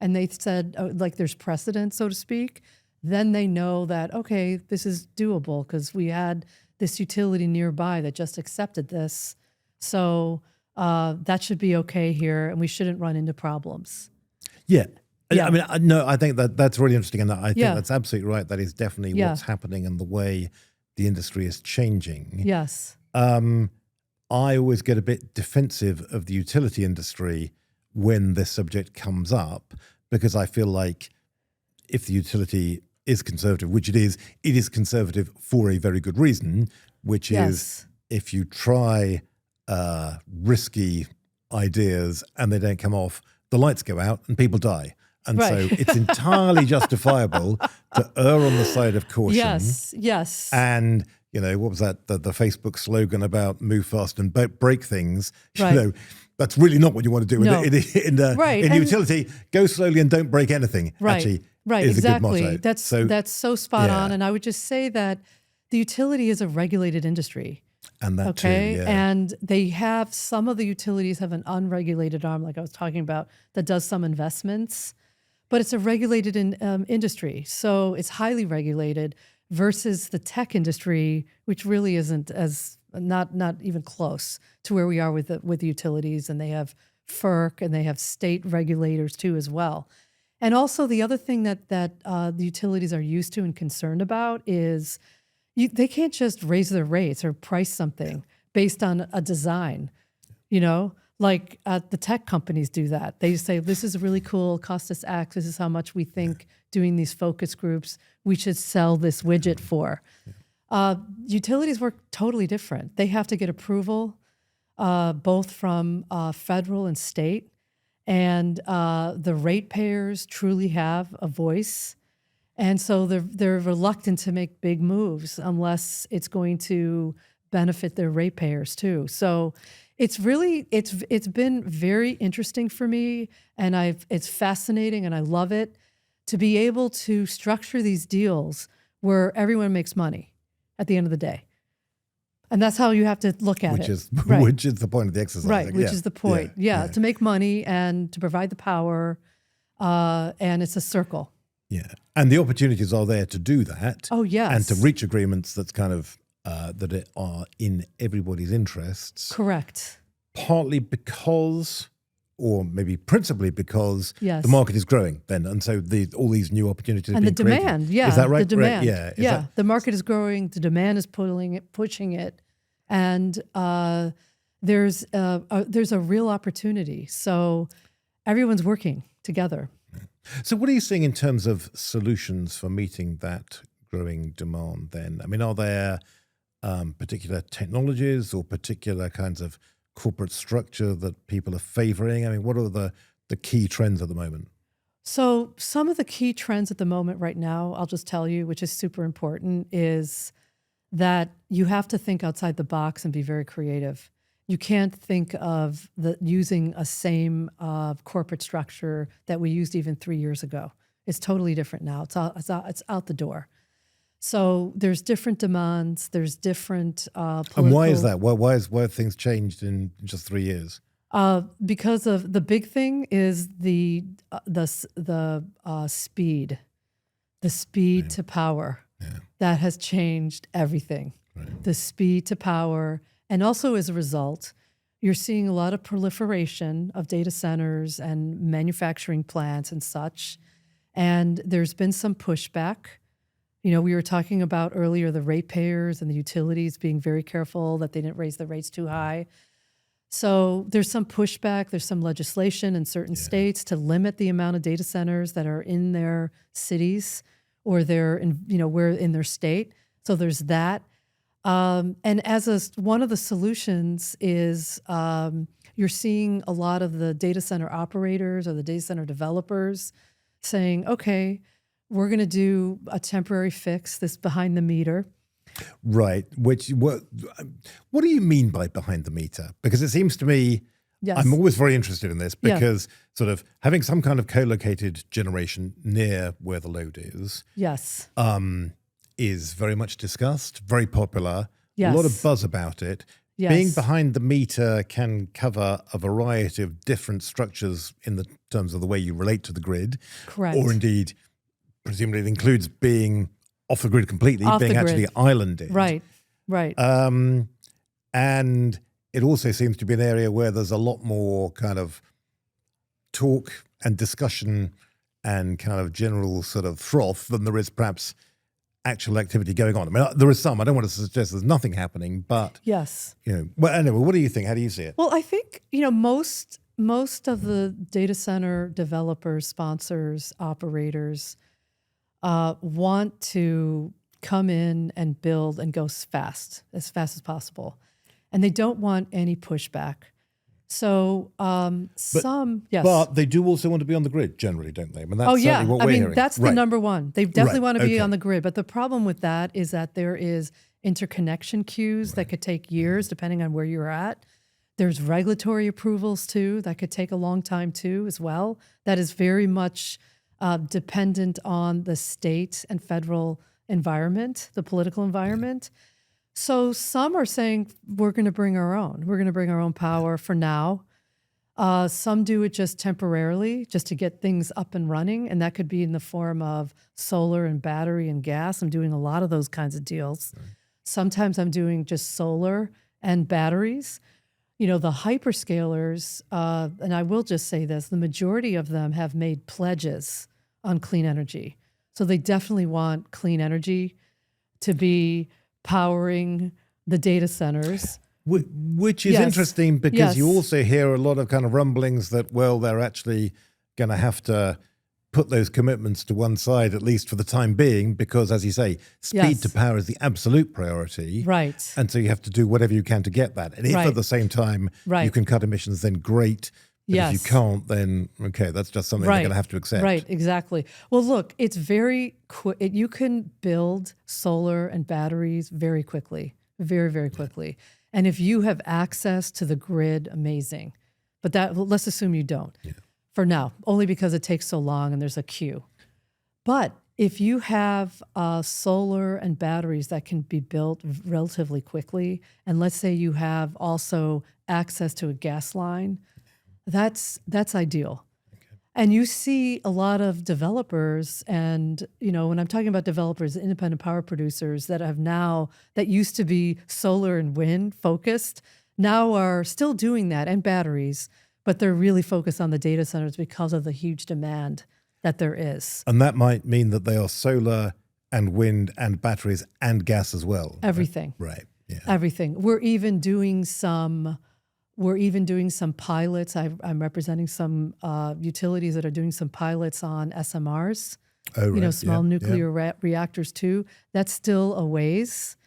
and they said, like there's precedent, so to speak, then they know that, okay, this is doable because we had this utility nearby that just accepted this. So that should be okay here, and we shouldn't run into problems.
Yeah. I mean, I think that's really interesting, and I think that's absolutely right. That is definitely what's happening and the way the industry is changing.
Yes.
I always get a bit defensive of the utility industry when this subject comes up, because I feel like if the utility is conservative, which it is conservative for a very good reason, which is if you try risky ideas and they don't come off, the lights go out and people die. And so it's entirely justifiable to err on the side of caution.
Yes.
And, what was that? The Facebook slogan about move fast and break things. That's really not what you want to do in utility. Go slowly and don't break anything. Actually, is
exactly.
A good motto.
That's so spot on. And I would just say that the utility is a regulated industry.
And that
okay.
too, yeah.
And they have, some of the utilities have an unregulated arm, like I was talking about, that does some investments, but it's a regulated industry. So it's highly regulated versus the tech industry, which really isn't not even close to where we are with the utilities. And they have FERC and they have state regulators too as well. And also the other thing that the utilities are used to and concerned about is they can't just raise their rates or price something based on a design, like the tech companies do that. They say, this is really cool, cost us X, this is how much we think doing these focus groups, we should sell this widget for. Utilities work totally different. They have to get approval, both from federal and state, and the ratepayers truly have a voice. And so they're reluctant to make big moves unless it's going to benefit their ratepayers too. So it's been very interesting for me, and it's fascinating, and I love it to be able to structure these deals where everyone makes money at the end of the day. And that's how you have to look at
which
it.
is
Right.
which is the point of the exercise.
Right, which is the point. Yeah, to make money and to provide the power, and it's a circle.
Yeah, and the opportunities are there to do that.
Oh, yes.
And to reach agreements that's kind of that are in everybody's interests.
Correct.
Partly because, or maybe principally because,
Yes.
the market is growing then, and so all these new opportunities
And
are
the
being created.
demand, yeah.
Is that right?
The demand.
Right, yeah.
Yeah. The market is growing, the demand is pushing it, and there's a real opportunity. So everyone's working together.
So what are you seeing in terms of solutions for meeting that growing demand then? I mean, are there particular technologies or particular kinds of corporate structure that people are favoring? I mean, what are the key trends at the moment?
So some of the key trends at the moment right now, I'll just tell you, which is super important, is that you have to think outside the box and be very creative. You can't think of using a same corporate structure that we used even 3 years ago. It's totally different now. It's out the door. So there's different demands. There's different political.
And why is that? Why have things changed in just 3 years?
Because of the big thing is the speed, to power.
Yeah.
That has changed everything.
Right.
The speed to power. And also as a result, you're seeing a lot of proliferation of data centers and manufacturing plants and such. And there's been some pushback. We were talking about earlier the ratepayers and the utilities being very careful that they didn't raise the rates too high. So there's some pushback. There's some legislation in certain states to limit the amount of data centers that are in their cities or where in their state. So there's that. And one of the solutions is you're seeing a lot of the data center operators or the data center developers saying, okay, we're going to do a temporary fix, this behind the meter.
Right. What do you mean by behind the meter? Because it seems to me,
Yes.
I'm always very interested in this because sort of having some kind of co-located generation near where the load is very much discussed, very popular,
Yes.
a lot of buzz about it.
Yes.
Being behind the meter can cover a variety of different structures in the terms of the way you relate to the grid.
Correct.
Or indeed, presumably it includes being off the grid completely,
Off
being
the
actually
grid.
islanded.
Right.
And it also seems to be an area where there's a lot more kind of talk and discussion and kind of general sort of froth than there is perhaps actual activity going on. I mean, there is some. I don't want to suggest there's nothing happening, but
Yes.
Well, anyway, what do you think? How do you see it?
Well, I think most of the data center developers, sponsors, operators want to come in and build and go as fast as possible, and they don't want any pushback. So yes.
But they do also want to be on the grid generally, don't they? I mean, that's certainly what we're hearing.
That's the
Right.
number one. They definitely
Right.
want to be
Okay.
on the grid. But the problem with that is that there is interconnection queues that could take years depending on where you're at. There's regulatory approvals too that could take a long time too as well. That is very much dependent on the state and federal environment, the political environment. So some are saying we're going to bring our own. We're going to bring our own power for now. Some do it just temporarily, just to get things up and running. And that could be in the form of solar and battery and gas. I'm doing a lot of those kinds of deals. Right. Sometimes I'm doing just solar and batteries. You know, the hyperscalers, and I will just say this, the majority of them have made pledges on clean energy. So they definitely want clean energy to be powering the data centers.
Which is interesting because you also hear a lot of kind of rumblings that, well, they're actually going to have to put those commitments to one side, at least for the time being, because, as you say, speed to power is the absolute priority.
Right.
And so you have to do whatever you can to get that. And if at the same time you can cut emissions, then great. But if you can't, then, okay, that's just something they're going to have to accept.
Right, exactly. Well, look, it's very quick. You can build solar and batteries very quickly, very, very quickly. And if you have access to the grid, amazing. But let's assume you don't for now, only because it takes so long and there's a queue. But if you have solar and batteries that can be built relatively quickly, and let's say you have also access to a gas line, that's ideal. And you see a lot of developers, and you know, when I'm talking about developers, independent power producers that used to be solar and wind focused, now are still doing that, and batteries, but they're really focused on the data centers because of the huge demand that there is.
And that might mean that they are solar and wind and batteries and gas as well.
Everything.
Right. Yeah.
Everything. We're even doing some pilots. I'm representing some utilities that are doing some pilots on SMRs, small nuclear reactors too. That's still a ways.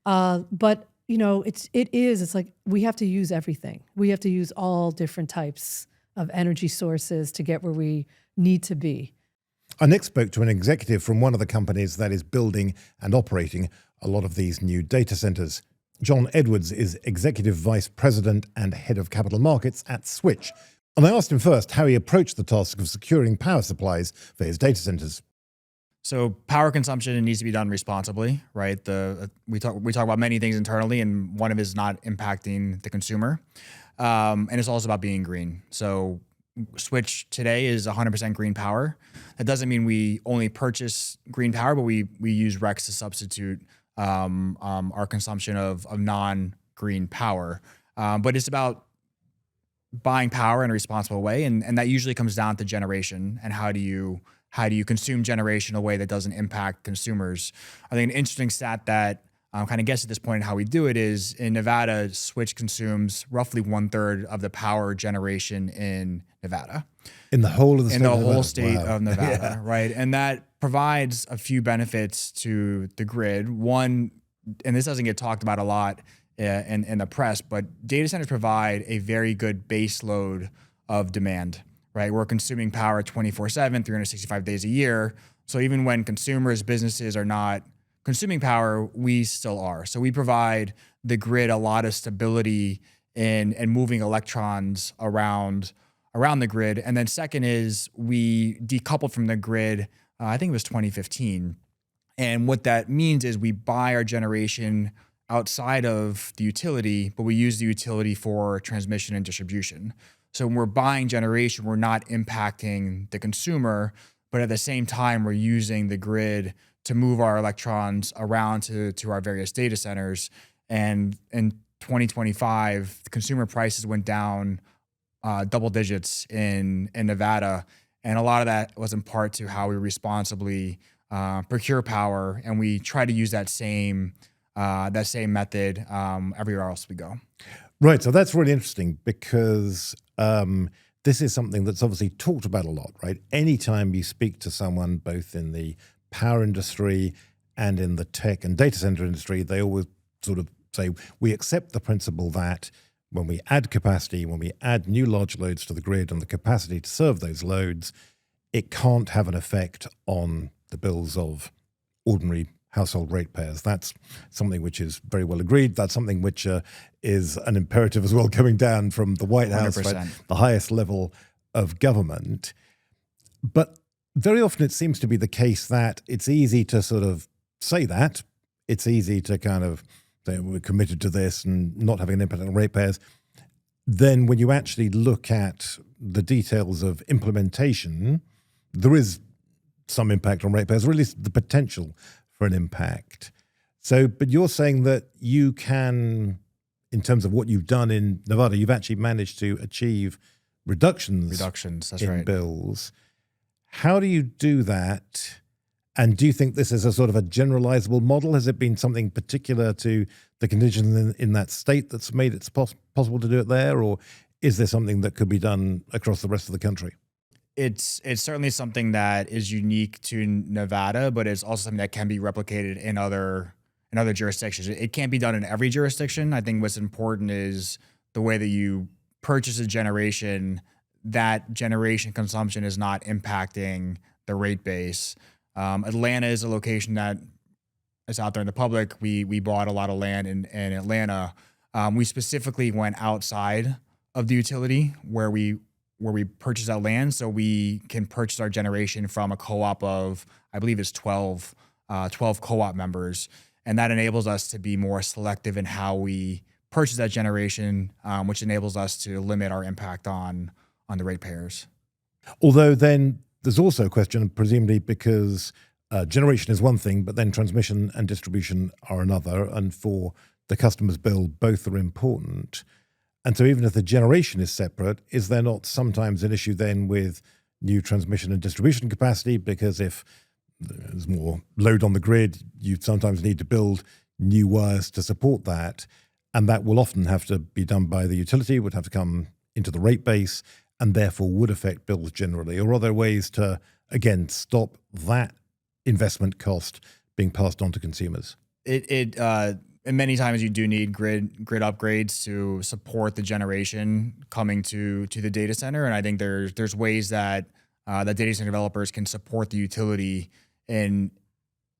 But, it's like we have to use everything. We have to use all different types of energy sources to get where we need to be.
I next spoke to an executive from one of the companies that is building and operating a lot of these new data centers. John Edwards is Executive Vice President and Head of Capital Markets at Switch. And I asked him first how he approached the task of securing power supplies for his data centers.
So power consumption needs to be done responsibly, right? We talk about many things internally, and one of it is not impacting the consumer. And it's also about being green. So Switch today is 100% green power. That doesn't mean we only purchase green power, but we use RECs to substitute our consumption of non-green power. But it's about buying power in a responsible way. And that usually comes down to generation and how do you consume generation in a way that doesn't impact consumers. I think an interesting stat that kind of gets at this point how we do it is in Nevada, Switch consumes roughly 1/3 of the power generation in Nevada.
In the whole of the state
of Nevada? In the whole state of Nevada, right? And that provides a few benefits to the grid. One, and this doesn't get talked about a lot in the press, but data centers provide a very good base load of demand, right? We're consuming power 24/7, 365 days a year. So even when consumers, businesses are not consuming power, we still are. So we provide the grid a lot of stability in moving electrons around the grid. And then second is we decoupled from the grid, I think it was 2015. And what that means is we buy our generation outside of the utility, but we use the utility for transmission and distribution. So when we're buying generation, we're not impacting the consumer, but at the same time, we're using the grid to move our electrons around to our various data centers. And in 2025, the consumer prices went down double digits in Nevada. And a lot of that was in part to how we responsibly procure power. And we try to use that same method everywhere else we go.
Right. So that's really interesting because this is something that's obviously talked about a lot, right? Anytime you speak to someone, both in the power industry and in the tech and data center industry, they always sort of say, we accept the principle that when we add capacity, when we add new large loads to the grid and the capacity to serve those loads, it can't have an effect on the bills of ordinary household ratepayers. That's something which is very well agreed. That's something which is an imperative as well coming down from the White House, right? The highest level of government. But very often it seems to be the case that it's easy to sort of say that. It's easy to kind of saying we're committed to this and not having an impact on ratepayers. Then when you actually look at the details of implementation, there is some impact on ratepayers, or at least the potential for an impact. So, but you're saying that you can, in terms of what you've done in Nevada, you've actually managed to achieve reductions
That's
in
right.
bills. How do you do that? And do you think this is a sort of a generalizable model? Has it been something particular to the conditions in that state that's made it possible to do it there? Or is there something that could be done across the rest of the country?
It's certainly something that is unique to Nevada, but it's also something that can be replicated in other jurisdictions. It can't be done in every jurisdiction. I think what's important is the way that you purchase a generation, that generation consumption is not impacting the rate base. Atlanta is a location that is out there in the public. We bought a lot of land in Atlanta. We specifically went outside of the utility where we purchased that land, so we can purchase our generation from a co-op of, I believe it's 12 co-op members. And that enables us to be more selective in how we purchase that generation, which enables us to limit our impact on the ratepayers.
Although then there's also a question, presumably because generation is one thing, but then transmission and distribution are another. And for the customer's bill, both are important. And so even if the generation is separate, is there not sometimes an issue then with new transmission and distribution capacity? Because if there's more load on the grid, you sometimes need to build new wires to support that. And that will often have to be done by the utility, would have to come into the rate base, and therefore would affect bills generally. Or are there ways to, again, stop that investment cost being passed on to consumers?
And many times you do need grid upgrades to support the generation coming to the data center. And I think there's ways that data center developers can support the utility in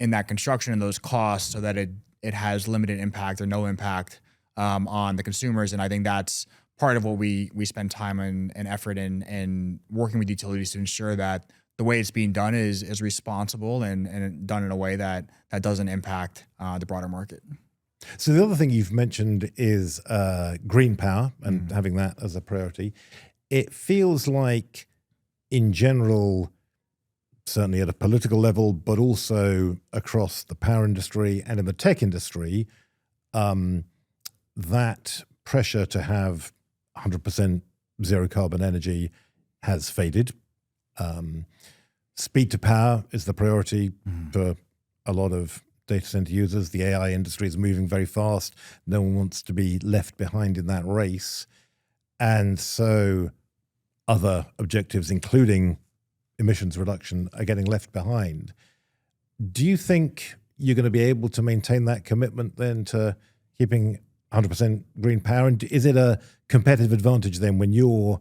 that construction and those costs so that it has limited impact or no impact on the consumers. And I think that's part of what we spend time and effort in working with utilities to ensure that the way it's being done is responsible and done in a way that doesn't impact the broader market.
So the other thing you've mentioned is green power and having that as a priority. It feels like, in general, certainly at a political level, but also across the power industry and in the tech industry, that pressure to have 100% zero carbon energy has faded. Speed to power is the priority for a lot of data center users. The AI industry is moving very fast. No one wants to be left behind in that race. And so other objectives, including emissions reduction, are getting left behind. Do you think you're going to be able to maintain that commitment then to keeping 100% green power? And is it a competitive advantage then when you're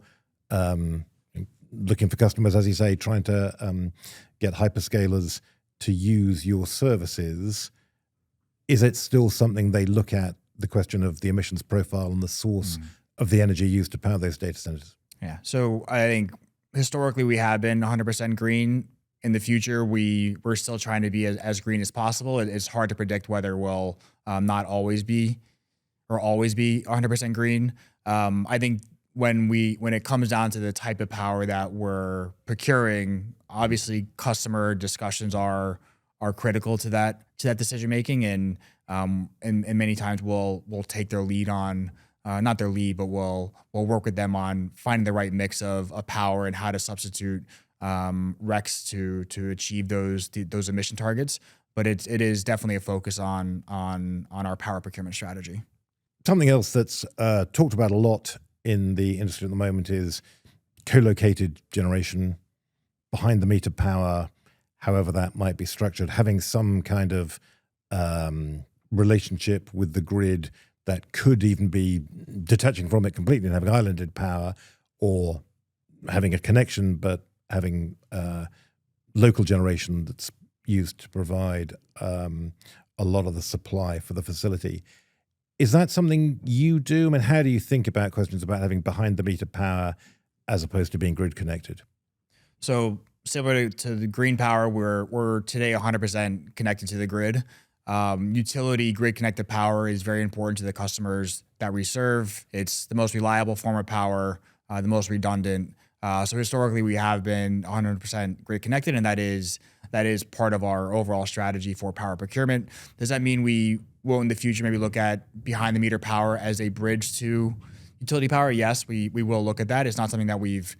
looking for customers, as you say, trying to get hyperscalers to use your services? Is it still something they look at, the question of the emissions profile and the source of the energy used to power those data centers?
Yeah. So I think historically we have been 100% green. In the future, we're still trying to be as green as possible. It's hard to predict whether we'll not always be or always be 100% green. I think when it comes down to the type of power that we're procuring, obviously customer discussions are critical to that decision making, and many times we'll take their lead on, not their lead, but we'll work with them on finding the right mix of power and how to substitute RECs to achieve those emission targets. But it is definitely a focus on our power procurement strategy.
Something else that's talked about a lot in the industry at the moment is co-located generation, behind the meter power, however that might be structured, having some kind of relationship with the grid that could even be detaching from it completely and having islanded power, or having a connection but having local generation that's used to provide a lot of the supply for the facility. Is that something you do? I mean, how do you think about questions about having behind the meter power as opposed to being grid connected?
So similar to the green power, we're today 100% connected to the grid. Utility grid connected power is very important to the customers that we serve. It's the most reliable form of power, the most redundant. So historically, we have been 100% grid connected, and that is part of our overall strategy for power procurement. Does that mean we will in the future maybe look at behind the meter power as a bridge to utility power? Yes, we will look at that. It's not something that we've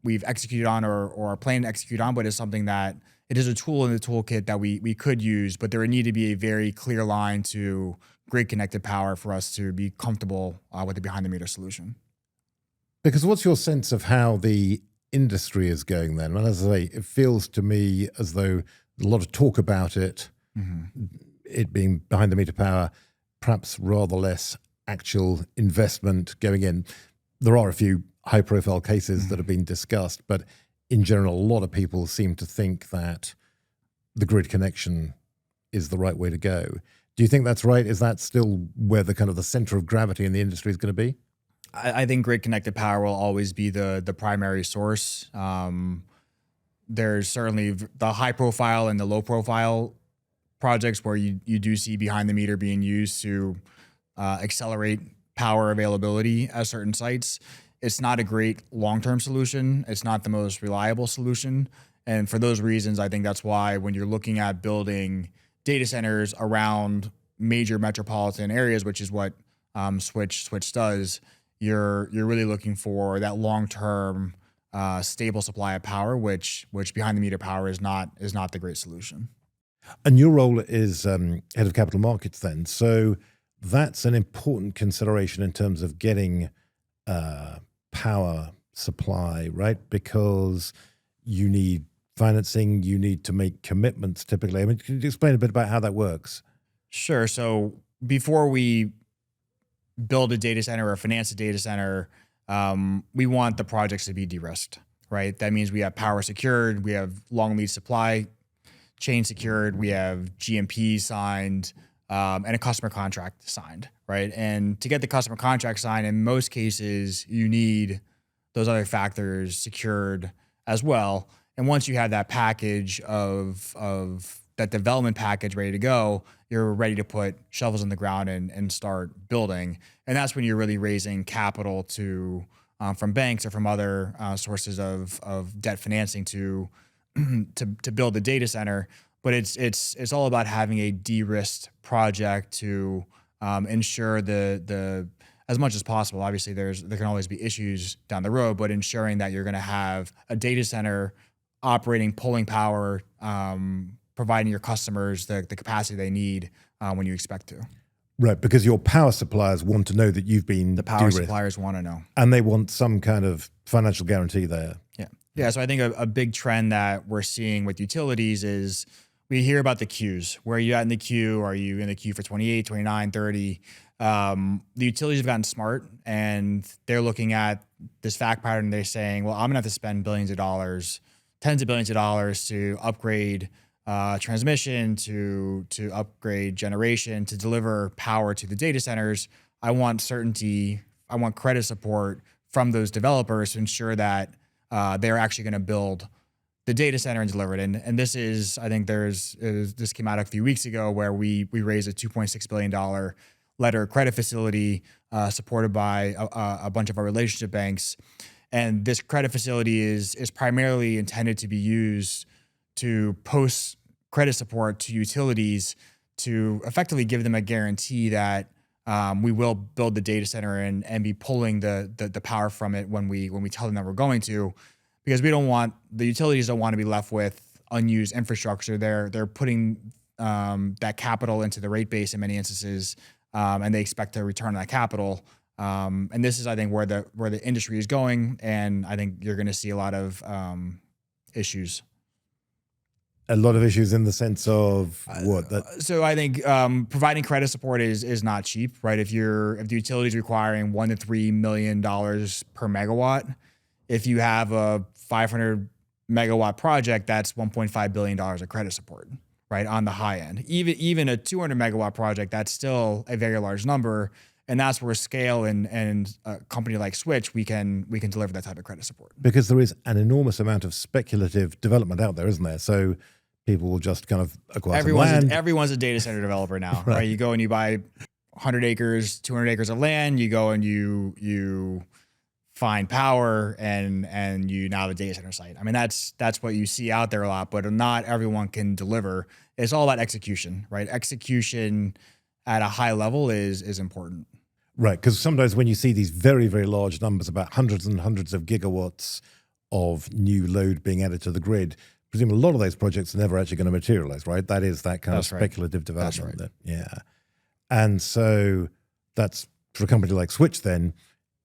executed on or are planning to execute on, but it's something that it is a tool in the toolkit that we could use, but there would need to be a very clear line to grid connected power for us to be comfortable with the behind the meter solution.
Because what's your sense of how the industry is going then? And as I say, it feels to me as though a lot of talk about it, it being behind the meter power, perhaps rather less actual investment going in. There are a few high profile cases that have been discussed, but in general, a lot of people seem to think that the grid connection is the right way to go. Do you think that's right? Is that still where the kind of the center of gravity in the industry is going to be?
I think grid connected power will always be the primary source. There's certainly the high profile and the low profile projects where you do see behind the meter being used to accelerate power availability at certain sites. It's not a great long-term solution. It's not the most reliable solution. And for those reasons, I think that's why when you're looking at building data centers around major metropolitan areas, which is what Switch does, you're really looking for that long-term stable supply of power, which behind the meter power is not the great solution.
And your role is head of capital markets then. So that's an important consideration in terms of getting power supply, right? Because you need financing, you need to make commitments typically. I mean, can you explain a bit about how that works?
Sure. So before we build a data center or finance a data center, we want the projects to be de-risked, right? That means we have power secured, we have long lead supply chain secured, we have GMP signed, and a customer contract signed, right? And to get the customer contract signed, in most cases, you need those other factors secured as well. And once you have that package of that development package ready to go, you're ready to put shovels in the ground and start building. And that's when you're really raising capital to from banks or from other sources of debt financing to build the data center. But it's all about having a de-risked project to ensure the as much as possible. Obviously, there can always be issues down the road, but ensuring that you're going to have a data center operating, pulling power, providing your customers the capacity they need when you expect to.
Right, because your power suppliers want to know that you've been
the power
de-risked,
suppliers want to know,
and they want some kind of financial guarantee there.
Yeah. So I think a big trend that we're seeing with utilities is we hear about the queues. Where are you at in the queue? Are you in the queue for 28, 29, 30? The utilities have gotten smart and they're looking at this fact pattern. They're saying, well, I'm going to have to spend billions of dollars, tens of billions of dollars to upgrade transmission, to upgrade generation, to deliver power to the data centers. I want certainty. I want credit support from those developers to ensure that they're actually going to build the data center and deliver it. And this is, I think this came out a few weeks ago where we raised a $2.6 billion letter of credit facility supported by a bunch of our relationship banks. And this credit facility is primarily intended to be used to post credit support to utilities to effectively give them a guarantee that we will build the data center and be pulling the power from it when we tell them that we're going to, because the utilities don't want to be left with unused infrastructure. They're putting that capital into the rate base in many instances, and they expect a return on that capital. And this is, I think, where the industry is going, and I think you're going to see a lot of issues.
A lot of issues in the sense of what?
So I think providing credit support is not cheap, right? If the utility is requiring $1 to $3 million per megawatt, if you have a 500 megawatt project, that's $1.5 billion of credit support, right? On the high end. Even a 200 megawatt project, that's still a very large number. And that's where scale and a company like Switch, we can deliver that type of credit support.
Because there is an enormous amount of speculative development out there, isn't there? So people will just kind of acquire some land.
Everyone's a data center developer now, right? You go and you buy 100 acres, 200 acres of land. You go and you find power and you now have a data center site. I mean, that's what you see out there a lot, but not everyone can deliver. It's all about execution, right? Execution at a high level is important.
Right, because sometimes when you see these very, very large numbers, about hundreds and hundreds of gigawatts of new load being added to the grid, presumably a lot of those projects are never actually going to materialize, right? That is that kind of speculative development.
That's right.
Yeah. And so that's for a company like Switch then,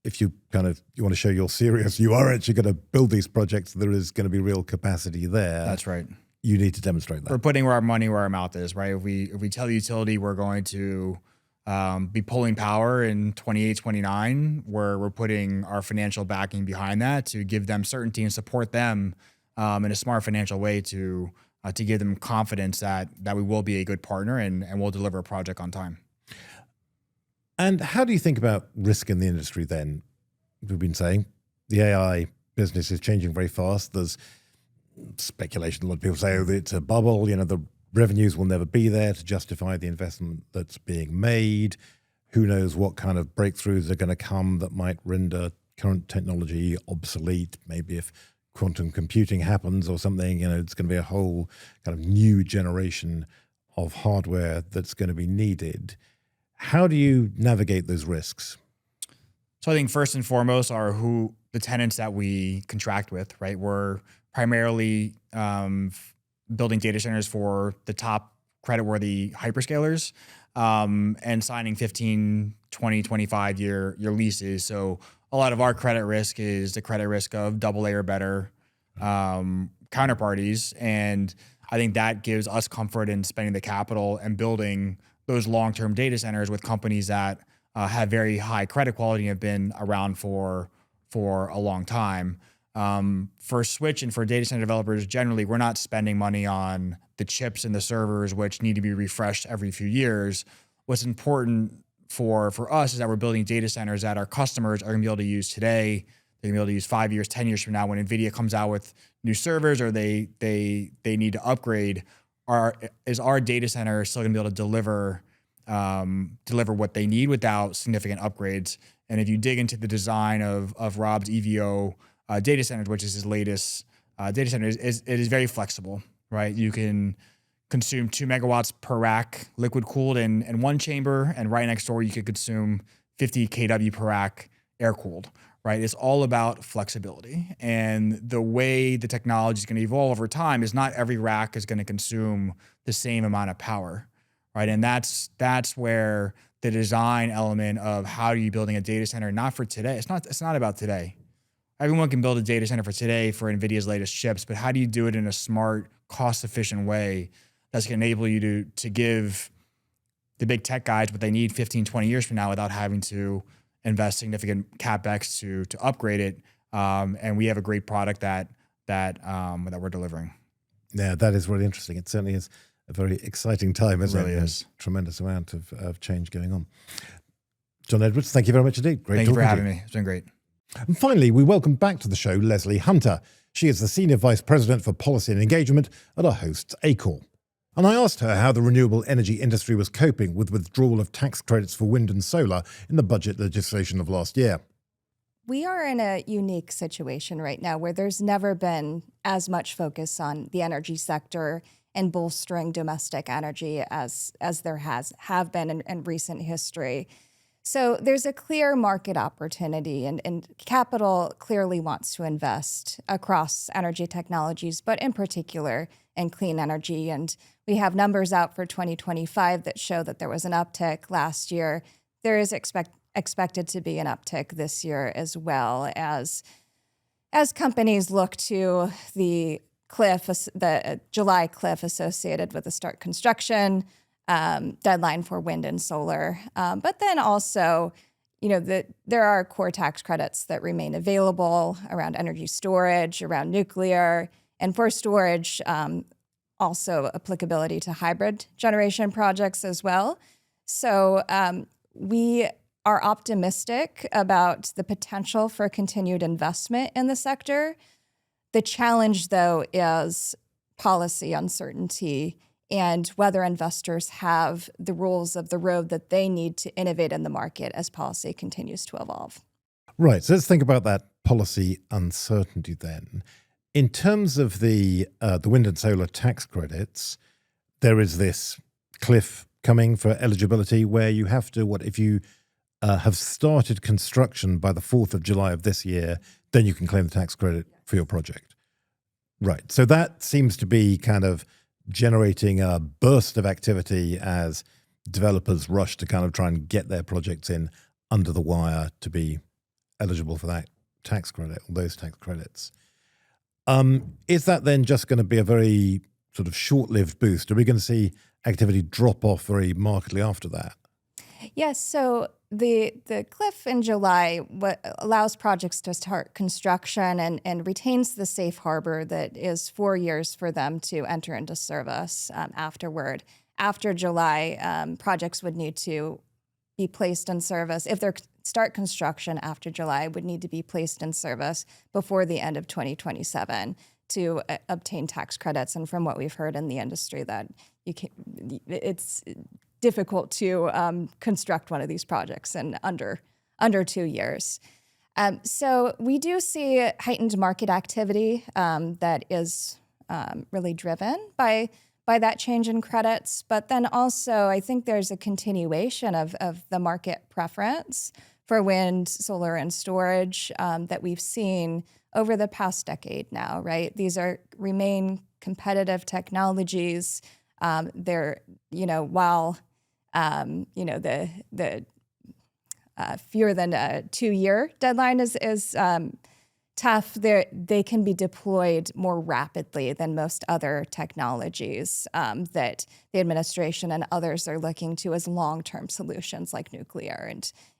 if you want to show you're serious, you are actually going to build these projects, there is going to be real capacity there.
That's right.
You need to demonstrate that.
We're putting our money where our mouth is, right? If we tell the utility we're going to be pulling power in 28, 29, where we're putting our financial backing behind that to give them certainty and support them in a smart financial way to give them confidence that we will be a good partner and we'll deliver a project on time.
And how do you think about risk in the industry then? We've been saying the AI business is changing very fast. There's speculation. A lot of people say, oh, it's a bubble. The revenues will never be there to justify the investment that's being made. Who knows what kind of breakthroughs are going to come that might render current technology obsolete. Maybe if quantum computing happens or something, it's going to be a whole kind of new generation of hardware that's going to be needed. How do you navigate those risks?
So I think first and foremost are who the tenants that we contract with, right? We're primarily building data centers for the top creditworthy hyperscalers and signing 15, 20, 25-year leases. So a lot of our credit risk is the credit risk of AA or better counterparties. And I think that gives us comfort in spending the capital and building those long-term data centers with companies that have very high credit quality and have been around for a long time. For Switch and for data center developers, generally, we're not spending money on the chips and the servers, which need to be refreshed every few years. What's important for us is that we're building data centers that our customers are going to be able to use today. They're going to be able to use 5 years, 10 years from now when NVIDIA comes out with new servers or they need to upgrade. Is our data center still going to be able to deliver what they need without significant upgrades? And if you dig into the design of Rob's EVO data centers, which is his latest data center, it is very flexible, right? You can consume 2 megawatts per rack liquid cooled in one chamber, and right next door you could consume 50 kW per rack air cooled, right? It's all about flexibility. And the way the technology is going to evolve over time is not every rack is going to consume the same amount of power, right? And that's where the design element of how are you building a data center, not for today. It's not about today. Everyone can build a data center for today for NVIDIA's latest chips, but how do you do it in a smart, cost-efficient way that's going to enable you to give the big tech guys what they need 15, 20 years from now without having to invest significant CapEx to upgrade it. And we have a great product that we're delivering.
Yeah, that is really interesting. It certainly is a very exciting time, isn't it?
Really is.
Tremendous amount of change going on. John Edwards, thank you very much indeed.
Thank you for having me. It's been great.
And finally, we welcome back to the show Leslie Hunter. She is the Senior Vice President for Policy and Engagement at our hosts, ACORE. And I asked her how the renewable energy industry was coping with withdrawal of tax credits for wind and solar in the budget legislation of last year.
We are in a unique situation right now where there's never been as much focus on the energy sector and bolstering domestic energy as there have been in recent history. So there's a clear market opportunity, and capital clearly wants to invest across energy technologies, but in particular in clean energy. And we have numbers out for 2025 that show that there was an uptick last year. There is expected to be an uptick this year as well as companies look to the July cliff associated with the start construction deadline for wind and solar. But then also, there are core tax credits that remain available around energy storage, around nuclear, and for storage, also applicability to hybrid generation projects as well. So we are optimistic about the potential for continued investment in the sector. The challenge, though, is policy uncertainty and whether investors have the rules of the road that they need to innovate in the market as policy continues to evolve.
Right. So let's think about that policy uncertainty then. In terms of the wind and solar tax credits, there is this cliff coming for eligibility where you have to, if you have started construction by the 4th of July of this year, then you can claim the tax credit for your project. Right. So that seems to be kind of generating a burst of activity as developers rush to kind of try and get their projects in under the wire to be eligible for that tax credit, or those tax credits. Is that then just going to be a very sort of short-lived boost? Are we going to see activity drop off very markedly after that?
Yes. So the cliff in July allows projects to start construction and retains the safe harbor that is 4 years for them to enter into service afterward. After July, projects would need to be placed in service. If they start construction after July, would need to be placed in service before the end of 2027 to obtain tax credits. And from what we've heard in the industry, that it's difficult to construct one of these projects in under 2 years. So we do see heightened market activity that is really driven by that change in credits. But then also, I think there's a continuation of the market preference for wind, solar, and storage that we've seen over the past decade now, right? These remain competitive technologies. They're, while the fewer than a 2-year deadline is tough, they can be deployed more rapidly than most other technologies that the administration and others are looking to as long-term solutions like nuclear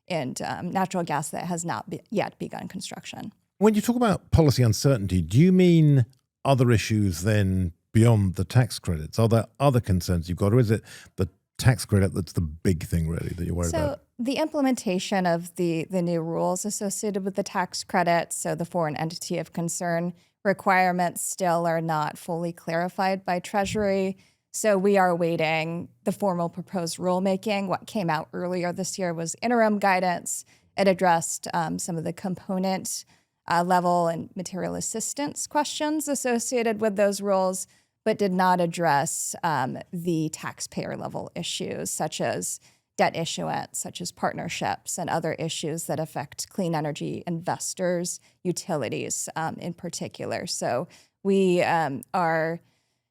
and natural gas that has not yet begun construction.
When you talk about policy uncertainty, do you mean other issues then beyond the tax credits? Are there other concerns you've got, or is it the tax credit that's the big thing really that you're worried about?
So the implementation of the new rules associated with the tax credit, so the foreign entity of concern requirements still are not fully clarified by Treasury. So we are awaiting the formal proposed rulemaking. What came out earlier this year was interim guidance. It addressed some of the component level and material assistance questions associated with those rules, but did not address the taxpayer level issues such as debt issuance, such as partnerships, and other issues that affect clean energy investors, utilities in particular. So we are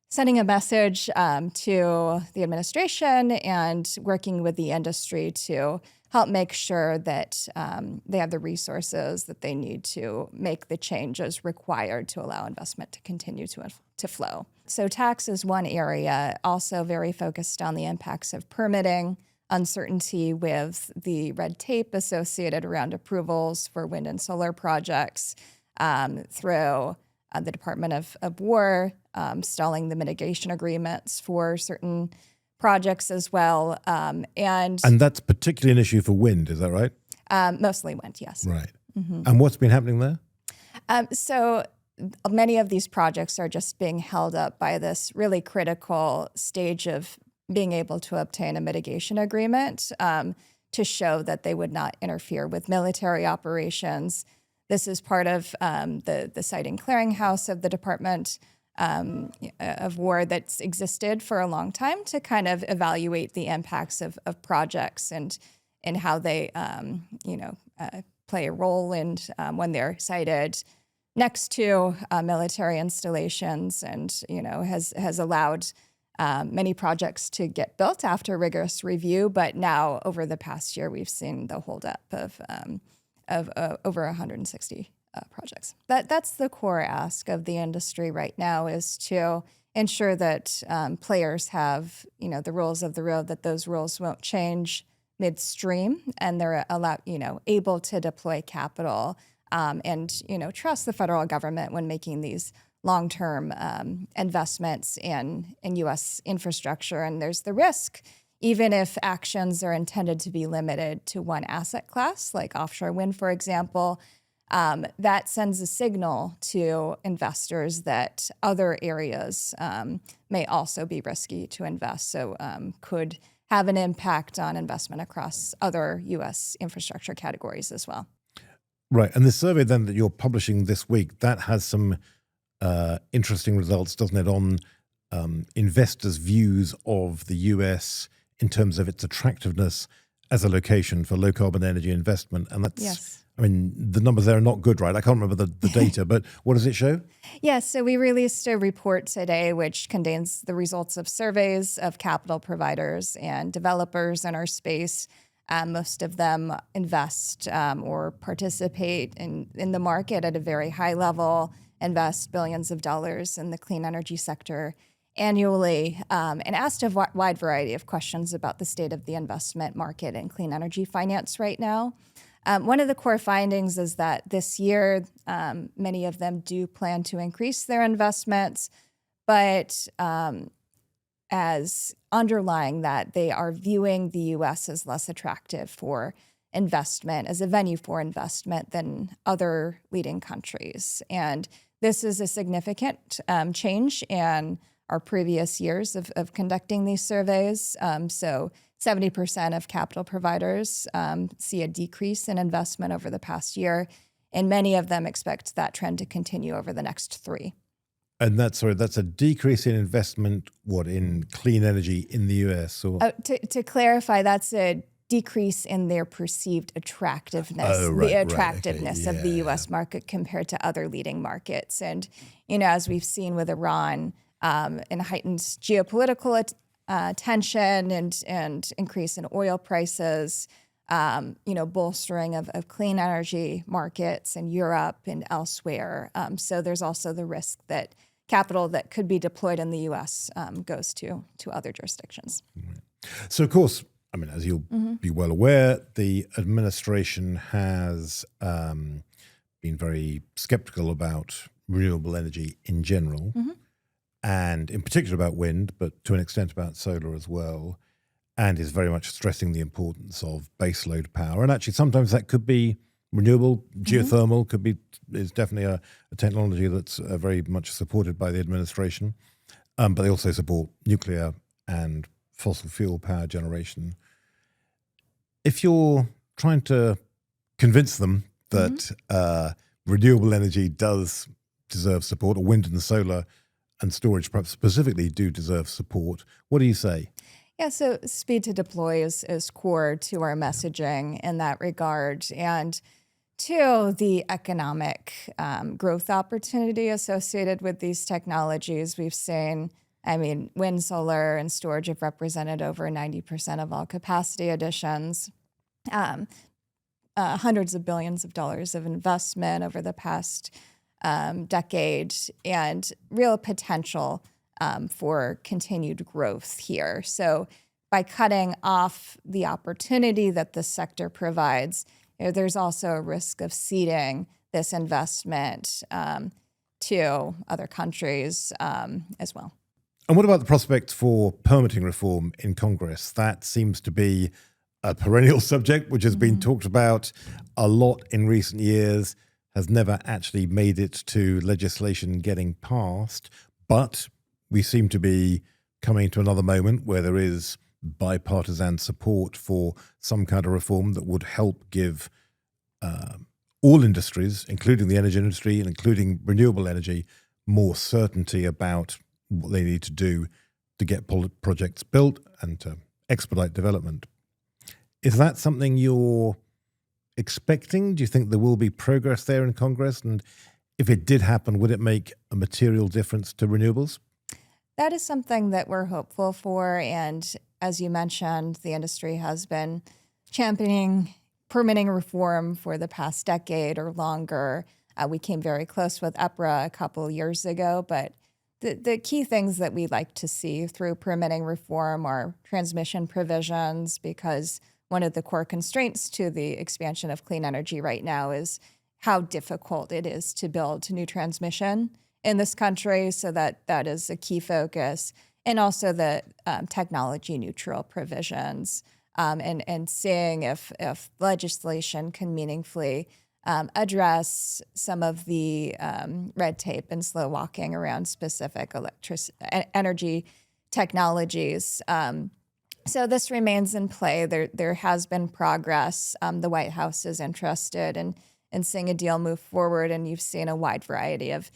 sending a message to the administration and working with the industry to help make sure that they have the resources that they need to make the changes required to allow investment to continue to flow. So tax is one area, also very focused on the impacts of permitting, uncertainty with the red tape associated around approvals for wind and solar projects through the Department of War, stalling the mitigation agreements for certain projects as well. And
that's particularly an issue for wind, is that right?
Mostly wind, yes.
Right. Mm-hmm. And what's been happening there?
So many of these projects are just being held up by this really critical stage of being able to obtain a mitigation agreement to show that they would not interfere with military operations. This is part of the siting clearinghouse of the Department of War that's existed for a long time to kind of evaluate the impacts of projects and how they play a role in when they're sited next to military installations, and has allowed many projects to get built after rigorous review. But now over the past year, we've seen the holdup of over 160 projects. That's the core ask of the industry right now, is to ensure that players have the rules of the road, that those rules won't change midstream, and they're able to deploy capital and trust the federal government when making these long-term investments in U.S. infrastructure. And there's the risk, even if actions are intended to be limited to one asset class, like offshore wind, for example, that sends a signal to investors that other areas may also be risky to invest, so could have an impact on investment across other U.S. infrastructure categories as well.
Right. And the survey then that you're publishing this week, that has some interesting results, doesn't it, on investors' views of the US in terms of its attractiveness as a location for low carbon energy investment. And that's,
Yes.
I mean, the numbers there are not good, right? I can't remember the data, but what does it show?
Yes, so we released a report today which contains the results of surveys of capital providers and developers in our space. Most of them invest or participate in the market at a very high level, invest billions of dollars in the clean energy sector annually, and asked a wide variety of questions about the state of the investment market in clean energy finance right now. One of the core findings is that this year, many of them do plan to increase their investments, but as underlying that, they are viewing the U.S. as less attractive for investment, as a venue for investment than other leading countries. And this is a significant change in our previous years of conducting these surveys. So 70% of capital providers see a decrease in investment over the past year, and many of them expect that trend to continue over the next 3.
And that's a decrease in investment, in clean energy in the US? Or
To clarify, that's a decrease in their perceived attractiveness, the attractiveness of the U.S. market compared to other leading markets. And, as we've seen with Iran and heightened geopolitical tension and increase in oil prices, bolstering of clean energy markets in Europe and elsewhere. So there's also the risk that capital that could be deployed in the U.S. Goes to other jurisdictions.
So, of course, I mean, as you'll be well aware, the administration has been very skeptical about renewable energy in general, and in particular about wind, but to an extent about solar as well, and is very much stressing the importance of baseload power. And actually, sometimes that could be renewable, geothermal is definitely a technology that's very much supported by the administration, but they also support nuclear and fossil fuel power generation. If you're trying to convince them that renewable energy does deserve support, or wind and solar and storage perhaps specifically do deserve support, what do you say?
Yeah, so speed to deploy is core to our messaging in that regard. And to the economic growth opportunity associated with these technologies, we've seen, wind, solar, and storage have represented over 90% of all capacity additions, hundreds of billions of dollars of investment over the past decade, and real potential for continued growth here. So by cutting off the opportunity that the sector provides, there's also a risk of ceding this investment to other countries as well.
And what about the prospects for permitting reform in Congress? That seems to be a perennial subject, which has been talked about a lot in recent years, has never actually made it to legislation getting passed. But we seem to be coming to another moment where there is bipartisan support for some kind of reform that would help give all industries, including the energy industry and including renewable energy, more certainty about what they need to do to get projects built and to expedite development. Is that something you're expecting? Do you think there will be progress there in Congress? And if it did happen, would it make a material difference to renewables?
That is something that we're hopeful for. And as you mentioned, the industry has been championing permitting reform for the past decade or longer. We came very close with EPRA a couple years ago, but the key things that we'd like to see through permitting reform are transmission provisions, because one of the core constraints to the expansion of clean energy right now is how difficult it is to build new transmission in this country. So that is a key focus. And also the technology neutral provisions, and seeing if legislation can meaningfully address some of the red tape and slow walking around specific energy technologies. So this remains in play. There has been progress. The White House is interested in seeing a deal move forward, and you've seen a wide variety of,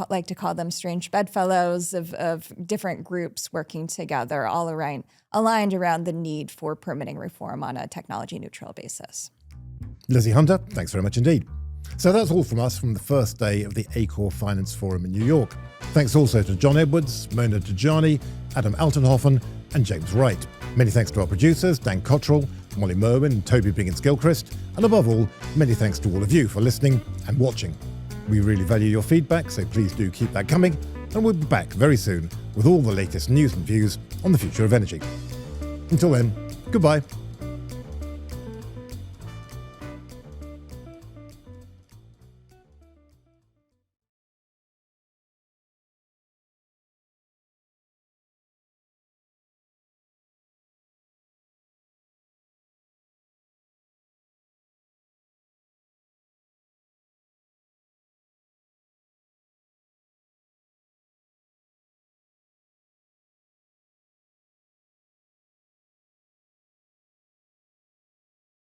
like to call them strange bedfellows of different groups working together, all aligned around the need for permitting reform on a technology-neutral basis.
Lizzie Hunter, thanks very much indeed. So that's all from us from the first day of the ACORE Finance Forum in New York. Thanks also to John Edwards, Mona Tajani, Adam Altenhofen, and James Wright. Many thanks to our producers, Dan Cottrell, Molly Merwin, Toby Biggins-Gilchrist, and above all, many thanks to all of you for listening and watching. We really value your feedback, so please do keep that coming, and we'll be back very soon with all the latest news and views on the future of energy. Until then, goodbye.